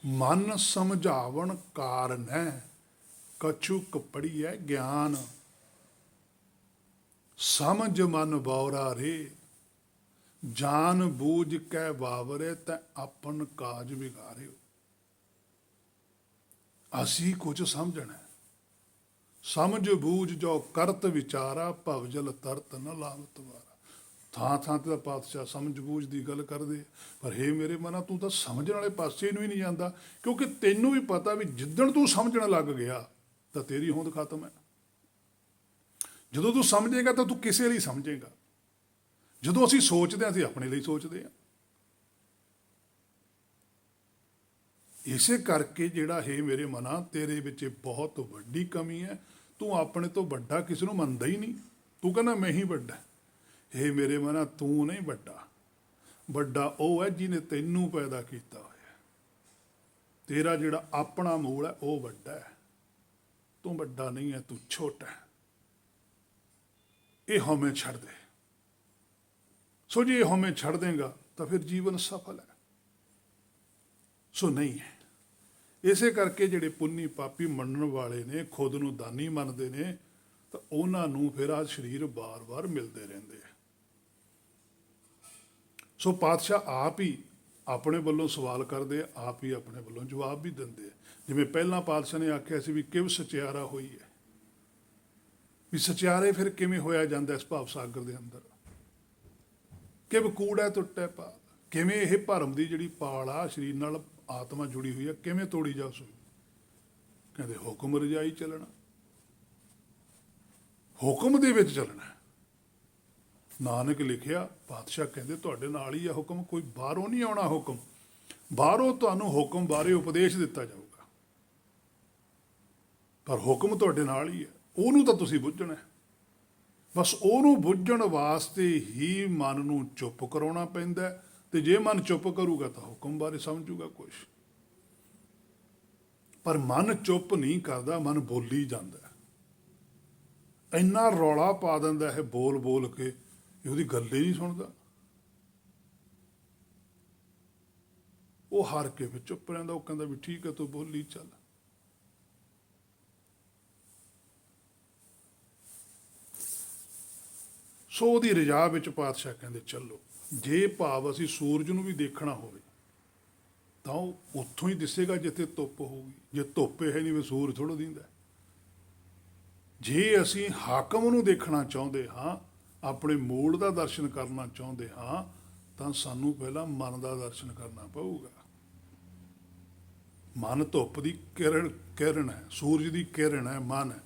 ਮਨ ਸਮਝਾਵਣ ਕਾਰਨ ਹੈ, ਕਛੁਕ ਪੜੀਐ ਗਿਆਨ, ਸਮਝ ਮਨ ਬੌਰਾ ਰੇ, ਜਾਨ ਬੂਝ ਕੈ ਬਾਵਰੇ ਤੈ ਆਪਨ ਕਾਜ ਵਿਗਾਰਿਓ। ਅਸੀਂ ਕੁਝ ਸਮਝਣਾ, ਸਮਝ ਬੂਝ ਜੋ ਕਰਤ ਵਿਚਾਰਾ, ਭਵਜਲ ਤਰਤ ਨ ਲਾਵਤ ਵਾਰਾ। ਥਾਂ ਥਾਂ ਤੇ ਤਾਂ ਪਾਤਸ਼ਾਹ ਸਮਝ ਬੂਝ ਦੀ ਗੱਲ ਕਰਦੇ, ਪਰ ਹੇ ਮੇਰੇ ਮਨਾ ਤੂੰ ਤਾਂ ਸਮਝਣ ਵਾਲੇ ਪਾਸੇ ਨੂੰ ਹੀ ਨਹੀਂ ਜਾਂਦਾ, ਕਿਉਂਕਿ ਤੈਨੂੰ ਵੀ ਪਤਾ ਵੀ ਜਿੱਦਣ ਤੂੰ ਸਮਝਣ ਲੱਗ ਗਿਆ ਤਾਂ ਤੇਰੀ ਹੋਂਦ ਖਤਮ ਹੈ। ਜਦੋਂ ਤੂੰ ਸਮਝੇਗਾ ਤਾਂ ਤੂੰ ਕਿਸੇ ਲਈ ਸਮਝੇਗਾ। ਜਦੋਂ ਅਸੀਂ ਸੋਚਦੇ ਹਾਂ ਅਸੀਂ ਆਪਣੇ ਲਈ ਸੋਚਦੇ ਹਾਂ। ਇਸੇ ਕਰਕੇ ਜਿਹੜਾ ਹੈ ਮੇਰੇ ਮਨਾ ਤੇਰੇ ਵਿੱਚ ਬਹੁਤ ਵੱਡੀ ਕਮੀ ਹੈ, ਤੂੰ ਆਪਣੇ ਤੋਂ ਵੱਡਾ ਕਿਸੇ ਨੂੰ ਮੰਨਦਾ ਹੀ ਨਹੀਂ। ਤੂੰ ਕਹਿੰਦਾ ਮੈਂ ਹੀ ਵੱਡਾ। ਹੇ ਮੇਰੇ ਮਨਾ ਤੂੰ ਨਹੀਂ ਵੱਡਾ, ਵੱਡਾ ਉਹ ਹੈ ਜਿਹਨੇ ਤੈਨੂੰ ਪੈਦਾ ਕੀਤਾ ਹੋਇਆ। ਤੇਰਾ ਜਿਹੜਾ ਆਪਣਾ ਮੂਲ ਹੈ ਉਹ ਵੱਡਾ ਹੈ, ਤੂੰ ਵੱਡਾ ਨਹੀਂ ਹੈ, ਤੂੰ ਛੋਟਾ ਹੈ। ਇਹ ਹਉਮੈ ਛੱਡ ਦੇ। ਸੋ ਜੇ ਇਹ ਹਉਮੈ ਛੱਡ ਦੇਗਾ ਤਾਂ ਫਿਰ ਜੀਵਨ ਸਫਲ ਹੈ। ਸੋ ਨਹੀਂ ਹੈ। ਇਸੇ ਕਰਕੇ ਜਿਹੜੇ ਪੁੰਨੀ ਪਾਪੀ ਮੰਨਣ ਵਾਲੇ ਨੇ, ਖੁਦ ਨੂੰ ਦਾਨੀ ਮੰਨਦੇ ਨੇ, ਤਾਂ ਉਹਨਾਂ ਨੂੰ ਫਿਰ ਆਹ ਸਰੀਰ ਬਾਰ-ਬਾਰ ਮਿਲਦੇ ਰਹਿੰਦੇ ਆ। ਸੋ ਪਾਤਸ਼ਾਹ ਆਪ ਹੀ ਆਪਣੇ ਵੱਲੋਂ ਸਵਾਲ ਕਰਦੇ, ਆਪ ਹੀ ਆਪਣੇ ਵੱਲੋਂ ਜਵਾਬ ਵੀ ਦਿੰਦੇ ਆ। ਜਿਵੇਂ ਪਹਿਲਾਂ ਪਾਤਸ਼ਾਹ ਨੇ ਆਖਿਆ ਸੀ ਵੀ ਕਿਵ ਸਚਿਆਰਾ ਹੋਈ ਹੈ, ਵੀ ਸਚਿਆਰੇ ਫਿਰ ਕਿਵੇਂ ਹੋਇਆ ਜਾਂਦਾ ਇਸ ਭਾਵ ਸਾਗਰ ਦੇ ਅੰਦਰ। ਕਿਵ ਕੂੜਾ ਟੁੱਟੇ ਪਾਲ, ਕਿਵੇਂ ਇਹ ਭਰਮ ਦੀ ਜਿਹੜੀ ਪਾਲ ਆ ਸਰੀਰ ਨਾਲ ਆਤਮਾ ਜੁੜੀ ਹੋਈ ਆ ਕਿਵੇਂ ਤੋੜੀ ਜਾ ਸਕਦੀ। ਕਹਿੰਦੇ ਹੁਕਮ ਰਜਾਈ ਚੱਲਣਾ, ਹੁਕਮ ਦੇ ਵਿੱਚ ਚੱਲਣਾ। ਨਾਨਕ ਲਿਖਿਆ, ਪਾਤਸ਼ਾਹ ਕਹਿੰਦੇ ਤੁਹਾਡੇ ਨਾਲ ਹੀ ਆ ਹੁਕਮ, ਕੋਈ ਬਾਹਰੋਂ ਨਹੀਂ ਆਉਣਾ ਹੁਕਮ। ਬਾਹਰੋਂ ਤੁਹਾਨੂੰ ਹੁਕਮ ਬਾਰੇ ਉਪਦੇਸ਼ ਦਿੱਤਾ ਜਾਊਗਾ, ਪਰ ਹੁਕਮ ਤੁਹਾਡੇ ਨਾਲ ਹੀ ਹੈ। ਉਹਨੂੰ ਤਾਂ ਤੁਸੀਂ ਬੁੱਝਣਾ। ਬਸ ਉਹਨੂੰ ਬੁੱਝਣ ਵਾਸਤੇ ਹੀ ਮਨ ਨੂੰ ਚੁੱਪ ਕਰਾਉਣਾ ਪੈਂਦਾ, ਤੇ ਜੇ ਮਨ ਚੁੱਪ ਕਰੂਗਾ ਤਾਂ ਹੁਕਮ ਬਾਰੇ ਸਮਝੂਗਾ ਕੁਛ। ਪਰ ਮਨ ਚੁੱਪ ਨਹੀਂ ਕਰਦਾ, ਮਨ ਬੋਲੀ ਜਾਂਦਾ। ਇੰਨਾ ਰੌਲਾ ਪਾ ਦਿੰਦਾ ਹੈ ਬੋਲ ਬੋਲ ਕੇ, ਉਹਦੀ ਗੱਲ ਹੀ ਨਹੀਂ ਸੁਣਦਾ। ਉਹ ਹਾਰ ਕੇ ਫਿਰ ਚੁੱਪ ਰਹਿੰਦਾ। ਉਹ ਕਹਿੰਦਾ ਵੀ ਠੀਕ ਹੈ ਤੂੰ ਬੋਲੀ ਚੱਲ। ਸੋ ਉਹਦੀ ਰਜਾ ਵਿੱਚ ਪਾਤਸ਼ਾਹ ਕਹਿੰਦੇ ਚੱਲੋ। ਜੇ ਭਾਵ ਅਸੀਂ ਸੂਰਜ ਨੂੰ ਵੀ ਦੇਖਣਾ ਹੋਵੇ ਤਾਂ ਉਹ ਉੱਥੋਂ ਹੀ ਦਿਸੇਗਾ ਜਿੱਥੇ ਧੁੱਪ ਹੋਊਗੀ। ਜੇ ਧੁੱਪ ਹੈ ਨਹੀਂ ਵੀ ਸੂਰਜ ਥੋੜ੍ਹਾ ਦਿੰਦਾ। ਜੇ ਅਸੀਂ ਹਾਕਮ ਨੂੰ ਦੇਖਣਾ ਚਾਹੁੰਦੇ ਹਾਂ, ਆਪਣੇ ਮੂਲ ਦਾ ਦਰਸ਼ਨ ਕਰਨਾ ਚਾਹੁੰਦੇ ਹਾਂ, ਤਾਂ ਸਾਨੂੰ ਪਹਿਲਾਂ ਮਨ ਦਾ ਦਰਸ਼ਨ ਕਰਨਾ ਪਊਗਾ। ਮਨ ਧੁੱਪ ਦੀ ਕਿਰਨ ਹੈ, ਸੂਰਜ ਦੀ ਕਿਰਨ ਹੈ, ਮਨ ਹੈ,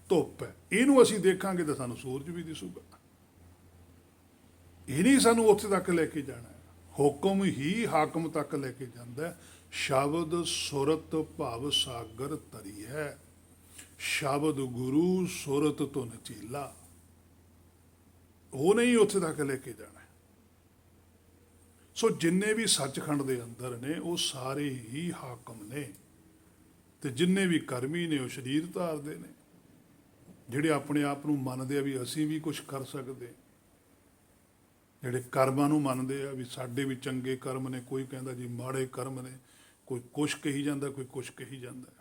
ਧੁੱਪ ਹੈ। ਇਹਨੂੰ ਅਸੀਂ ਦੇਖਾਂਗੇ ਤਾਂ ਸਾਨੂੰ ਸੂਰਜ ਵੀ ਦਿਸੂਗਾ। ਇਹ ਨਹੀਂ ਸਾਨੂੰ ਉੱਥੇ ਤੱਕ ਲੈ ਕੇ ਜਾਣਾ। ਹੁਕਮ ਹੀ ਹਾਕਮ ਤੱਕ ਲੈ ਕੇ ਜਾਂਦਾ। ਸ਼ਬਦ ਸੁਰਤ ਭਵ ਸਾਗਰ ਤਰੀ ਹੈ, ਸ਼ਬਦ ਗੁਰੂ ਸੁਰਤ ਤੋਂ ਨਚੀਲਾ। ਉਹ ਨਹੀਂ ਉੱਥੇ ਤੱਕ ਲੈ ਕੇ ਜਾਣਾ। ਸੋ ਜਿੰਨੇ ਵੀ ਸੱਚਖੰਡ ਦੇ ਅੰਦਰ ਨੇ ਉਹ ਸਾਰੇ ਹੀ ਹਾਕਮ ਨੇ, ਤੇ ਜਿੰਨੇ ਵੀ ਕਰਮੀ ਨੇ ਉਹ ਸਰੀਰ ਧਾਰਦੇ ਨੇ। ਜਿਹੜੇ ਆਪਣੇ ਆਪ ਨੂੰ ਮੰਨਦੇ ਆ ਵੀ ਅਸੀਂ ਵੀ ਕੁਝ ਕਰ ਸਕਦੇ, ਜਿਹੜੇ ਕਰਮਾਂ ਨੂੰ ਮੰਨਦੇ ਆ ਵੀ ਸਾਡੇ ਵੀ ਚੰਗੇ ਕਰਮ ਨੇ, ਕੋਈ ਕਹਿੰਦਾ ਜੀ ਮਾੜੇ ਕਰਮ ਨੇ, ਕੋਈ ਕੁਛ ਕਹੀ ਜਾਂਦਾ, ਕੋਈ ਕੁਛ ਕਹੀ ਜਾਂਦਾ,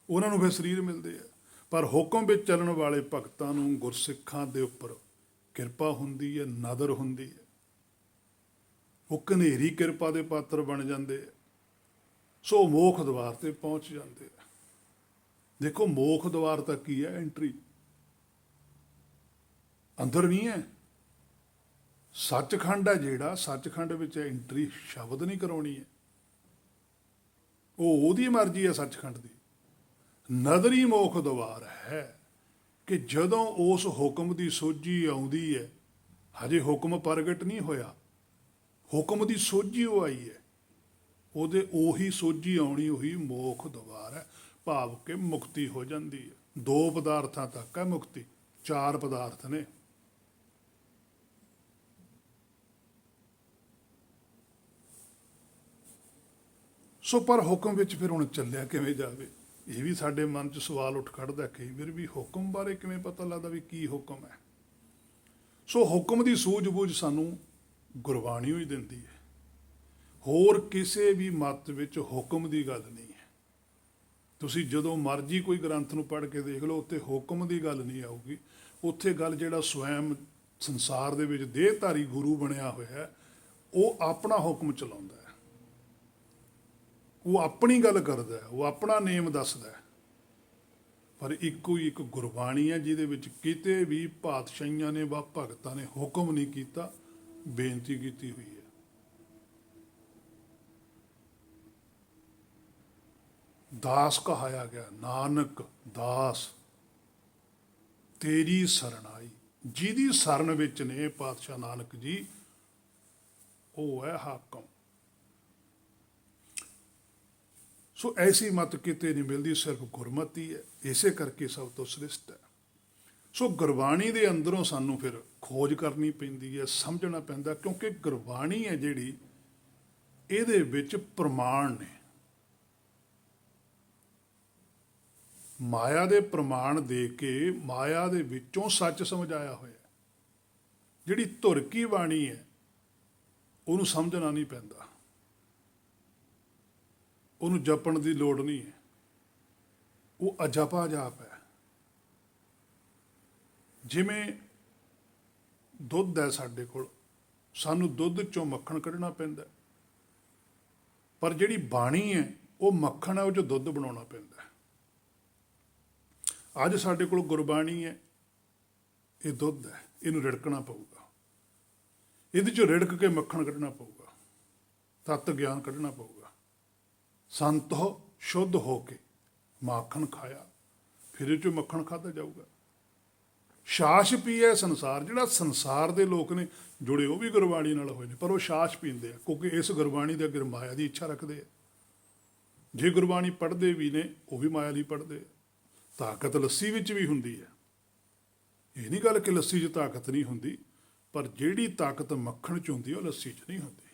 ਉਹਨਾਂ ਨੂੰ ਫਿਰ ਸਰੀਰ ਮਿਲਦੇ ਆ। ਪਰ ਹੁਕਮ ਵਿੱਚ ਚੱਲਣ ਵਾਲੇ ਭਗਤਾਂ ਨੂੰ ਗੁਰਸਿੱਖਾਂ ਦੇ ਉੱਪਰ ਕਿਰਪਾ ਹੁੰਦੀ ਹੈ, ਨਦਰ ਹੁੰਦੀ ਹੈ, ਉਹ ਘਨੇਰੀ ਕਿਰਪਾ ਦੇ ਪਾਤਰ ਬਣ ਜਾਂਦੇ ਆ, ਸੋ ਮੋਖ ਦੁਆਰ ਤੇ ਪਹੁੰਚ ਜਾਂਦੇ ਆ। ਦੇਖੋ ਮੋਖ ਦੁਆਰ ਤੱਕ ਕੀ ਹੈ, ਐਂਟਰੀ, ਅੰਦਰ ਨਹੀਂ ਹੈ। ਸੱਚਖੰਡ ਹੈ ਜਿਹੜਾ, ਸੱਚਖੰਡ ਵਿੱਚ ਐਂਟਰੀ ਸ਼ਬਦ ਨਹੀਂ ਕਰਾਉਣੀ ਹੈ, ਉਹ ਉਹਦੀ ਮਰਜ਼ੀ ਹੈ ਸੱਚਖੰਡ ਦੀ। ਨਦਰੀ ਮੋਖ ਦੁਆਰ ਹੈ ਕਿ ਜਦੋਂ ਉਸ ਹੁਕਮ ਦੀ ਸੋਝੀ ਆਉਂਦੀ ਹੈ, ਹਜੇ ਹੁਕਮ ਪ੍ਰਗਟ ਨਹੀਂ ਹੋਇਆ, ਹੁਕਮ ਦੀ ਸੋਝੀ ਉਹ ਆਈ ਹੈ, ਉਹਦੇ ਉਹੀ ਸੋਝੀ ਆਉਣੀ, ਉਹੀ ਮੋਖ ਦੁਆਰ ਹੈ, ਭਾਵ ਕਿ ਮੁਕਤੀ ਹੋ ਜਾਂਦੀ ਹੈ। 2 ਪਦਾਰਥਾਂ ਤੱਕ ਹੈ ਮੁਕਤੀ, 4 ਪਦਾਰਥ ਨੇ। ਸੋ ਪਰ ਹੁਕਮ ਵਿੱਚ ਫਿਰ ਹੁਣ ਚੱਲਿਆ ਕਿਵੇਂ ਜਾਵੇ, ਇਹ ਵੀ ਸਾਡੇ ਮਨ 'ਚ ਸਵਾਲ ਉੱਠ ਖੜਦਾ ਕਈ ਵਾਰ ਵੀ ਹੁਕਮ ਬਾਰੇ ਕਿਵੇਂ ਪਤਾ ਲੱਗਦਾ ਵੀ ਕੀ ਹੁਕਮ ਹੈ। ਸੋ ਹੁਕਮ ਦੀ ਸੂਝ-ਬੂਝ ਸਾਨੂੰ ਗੁਰਬਾਣੀ ਹੀ ਦਿੰਦੀ ਹੈ, ਹੋਰ ਕਿਸੇ ਵੀ ਮੱਤ ਵਿੱਚ ਹੁਕਮ ਦੀ ਗੱਲ ਨਹੀਂ ਹੈ। ਤੁਸੀਂ ਜਦੋਂ ਮਰਜ਼ੀ ਕੋਈ ਗ੍ਰੰਥ ਨੂੰ ਪੜ੍ਹ ਕੇ ਦੇਖ ਲਓ, ਉੱਥੇ ਹੁਕਮ ਦੀ ਗੱਲ ਨਹੀਂ ਆਊਗੀ। ਉੱਥੇ ਗੱਲ ਜਿਹੜਾ ਸਵੈਮ ਸੰਸਾਰ ਦੇ ਵਿੱਚ ਦੇਹਧਾਰੀ ਗੁਰੂ ਬਣਿਆ ਹੋਇਆ, ਉਹ ਆਪਣਾ ਹੁਕਮ ਚਲਾਉਂਦਾ ਹੈ, ਉਹ ਆਪਣੀ ਗੱਲ ਕਰਦਾ ਹੈ, ਉਹ ਆਪਣਾ ਨੇਮ ਦੱਸਦਾ ਹੈ। ਪਰ ਇੱਕੋ ਹੀ ਇੱਕ ਗੁਰਬਾਣੀ ਹੈ ਜਿਹਦੇ ਵਿੱਚ ਕਿਤੇ ਵੀ ਪਾਤਸ਼ਾਹੀਆਂ ਨੇ ਵਾ ਭਗਤਾਂ ਨੇ ਹੁਕਮ ਨਹੀਂ ਕੀਤਾ, ਬੇਨਤੀ ਕੀਤੀ ਹੋਈ ਹੈ। ਦਾਸ ਕਹਾਇਆ ਗਿਆ, ਨਾਨਕ ਦਾਸ ਤੇਰੀ ਸਰਣ ਆਈ, ਜਿਹਦੀ ਸਰਣ ਵਿੱਚ ਨੇ ਪਾਤਸ਼ਾਹ ਨਾਨਕ ਜੀ, ਉਹ ਹੈ ਹਾਕਮ। ਸੋ ਐਸੀ ਮੱਤ ਕਿਤੇ ਨਹੀਂ ਮਿਲਦੀ, ਸਿਰਫ ਗੁਰਮਤਿ ਹੈ, ਇਸੇ ਕਰਕੇ ਸਭ ਤੋਂ ਸ੍ਰਿਸ਼ਟ ਹੈ। ਸੋ ਗੁਰਬਾਣੀ ਦੇ ਅੰਦਰੋਂ ਸਾਨੂੰ ਫਿਰ ਖੋਜ ਕਰਨੀ ਪੈਂਦੀ ਹੈ, ਸਮਝਣਾ ਪੈਂਦਾ, ਕਿਉਂਕਿ ਗੁਰਬਾਣੀ ਹੈ ਜਿਹੜੀ, ਇਹਦੇ ਵਿੱਚ ਪ੍ਰਮਾਣ ਨੇ, ਮਾਇਆ ਦੇ ਪ੍ਰਮਾਣ ਦੇ ਕੇ ਮਾਇਆ ਦੇ ਵਿੱਚੋਂ ਸੱਚ ਸਮਝਾਇਆ ਹੋਇਆ। ਜਿਹੜੀ ਧੁਰਕੀ ਬਾਣੀ ਹੈ ਉਹਨੂੰ ਸਮਝਣਾ ਨਹੀਂ ਪੈਂਦਾ, ਉਹਨੂੰ ਜਪਣ ਦੀ ਲੋੜ ਨਹੀਂ ਹੈ, ਉਹ ਅਜਪਾ ਜਾਪ ਹੈ। ਜਿਵੇਂ ਦੁੱਧ ਹੈ ਸਾਡੇ ਕੋਲ, ਸਾਨੂੰ ਦੁੱਧ ਚੋਂ ਮੱਖਣ ਕੱਢਣਾ ਪੈਂਦਾ, ਪਰ ਜਿਹੜੀ ਬਾਣੀ ਹੈ ਉਹ ਮੱਖਣ ਹੈ, ਉਹ 'ਚੋਂ ਦੁੱਧ ਬਣਾਉਣਾ ਪੈਂਦਾ। ਅੱਜ ਸਾਡੇ ਕੋਲ ਗੁਰਬਾਣੀ ਹੈ, ਇਹ ਦੁੱਧ ਹੈ, ਇਹਨੂੰ ਰਿੜਕਣਾ ਪਊਗਾ, ਇਹਦੇ 'ਚੋਂ ਰਿੜਕ ਕੇ ਮੱਖਣ ਕੱਢਣਾ ਪਊਗਾ, ਤੱਤ ਗਿਆਨ ਕੱਢਣਾ ਪਊਗਾ। ਸੰਤ ਹੋ ਸ਼ੁੱਧ ਹੋ ਕੇ ਮਾਖਣ ਖਾਇਆ, ਫਿਰ ਇਹ 'ਚੋਂ ਮੱਖਣ ਖਾਧਾ ਜਾਊਗਾ। ਛਾਛ ਪੀਏ ਸੰਸਾਰ, ਜਿਹੜਾ ਸੰਸਾਰ ਦੇ ਲੋਕ ਨੇ ਜੁੜੇ ਉਹ ਵੀ ਗੁਰਬਾਣੀ ਨਾਲ ਹੋਏ ਨੇ, ਪਰ ਉਹ ਛਾਛ ਪੀਂਦੇ ਆ ਕਿਉਂਕਿ ਇਸ ਗੁਰਬਾਣੀ ਦੇ ਅੱਗੇ ਮਾਇਆ ਦੀ ਇੱਛਾ ਰੱਖਦੇ ਆ। ਜੇ ਗੁਰਬਾਣੀ ਪੜ੍ਹਦੇ ਵੀ ਨੇ ਉਹ ਵੀ ਮਾਇਆ ਲਈ ਪੜ੍ਹਦੇ ਆ। ਤਾਕਤ ਲੱਸੀ ਵਿੱਚ ਵੀ ਹੁੰਦੀ ਹੈ, ਇਹ ਨਹੀਂ ਗੱਲ ਕਿ ਲੱਸੀ 'ਚ ਤਾਕਤ ਨਹੀਂ ਹੁੰਦੀ, ਪਰ ਜਿਹੜੀ ਤਾਕਤ ਮੱਖਣ 'ਚ ਹੁੰਦੀ ਹੈ ਉਹ ਲੱਸੀ 'ਚ ਨਹੀਂ ਹੁੰਦੀ।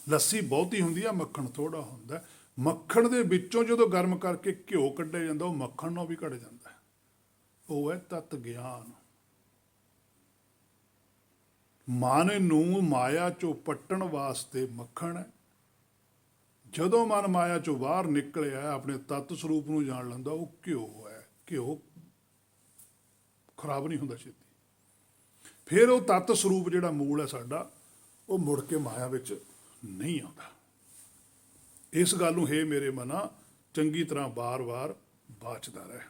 ਲੱਸੀ ਬਹੁਤੀ ਹੁੰਦੀ ਹੈ, ਮੱਖਣ ਥੋੜਾ ਹੁੰਦਾ। ਮੱਖਣ ਦੇ ਵਿੱਚੋਂ ਜਦੋਂ ਗਰਮ ਕਰਕੇ ਘਿਓ ਕੱਢਿਆ ਜਾਂਦਾ, ਉਹ ਮੱਖਣ ਨਾਲ ਵੀ ਕੱਢ ਜਾਂਦਾ, ਉਹ ਹੈ ਤਤ ਗਿਆਨ। ਮਨ ਨੂੰ ਮਾਇਆ 'ਚੋਂ ਪੱਟਣ ਵਾਸਤੇ ਮੱਖਣ ਹੈ। ਜਦੋਂ ਮਨ ਮਾਇਆ 'ਚੋਂ ਬਾਹਰ ਨਿਕਲਿਆ, ਆਪਣੇ ਤੱਤ ਸਰੂਪ ਨੂੰ ਜਾਣ ਲੈਂਦਾ, ਉਹ ਘਿਓ ਹੈ। ਘਿਓ ਖਰਾਬ ਨਹੀਂ ਹੁੰਦਾ ਛੇਤੀ। ਫਿਰ ਉਹ ਤੱਤ ਸਰੂਪ ਜਿਹੜਾ ਮੂਲ ਹੈ ਸਾਡਾ, ਉਹ ਮੁੜ ਕੇ ਮਾਇਆ ਵਿੱਚ ਨਹੀਂ ਆਉਂਦਾ। ਇਸ ਗੱਲ ਨੂੰ ਹੇ ਮੇਰੇ ਮਨਾ ਚੰਗੀ ਤਰ੍ਹਾਂ ਵਾਰ-ਵਾਰ ਬਾਚਦਾ ਰਹੇ।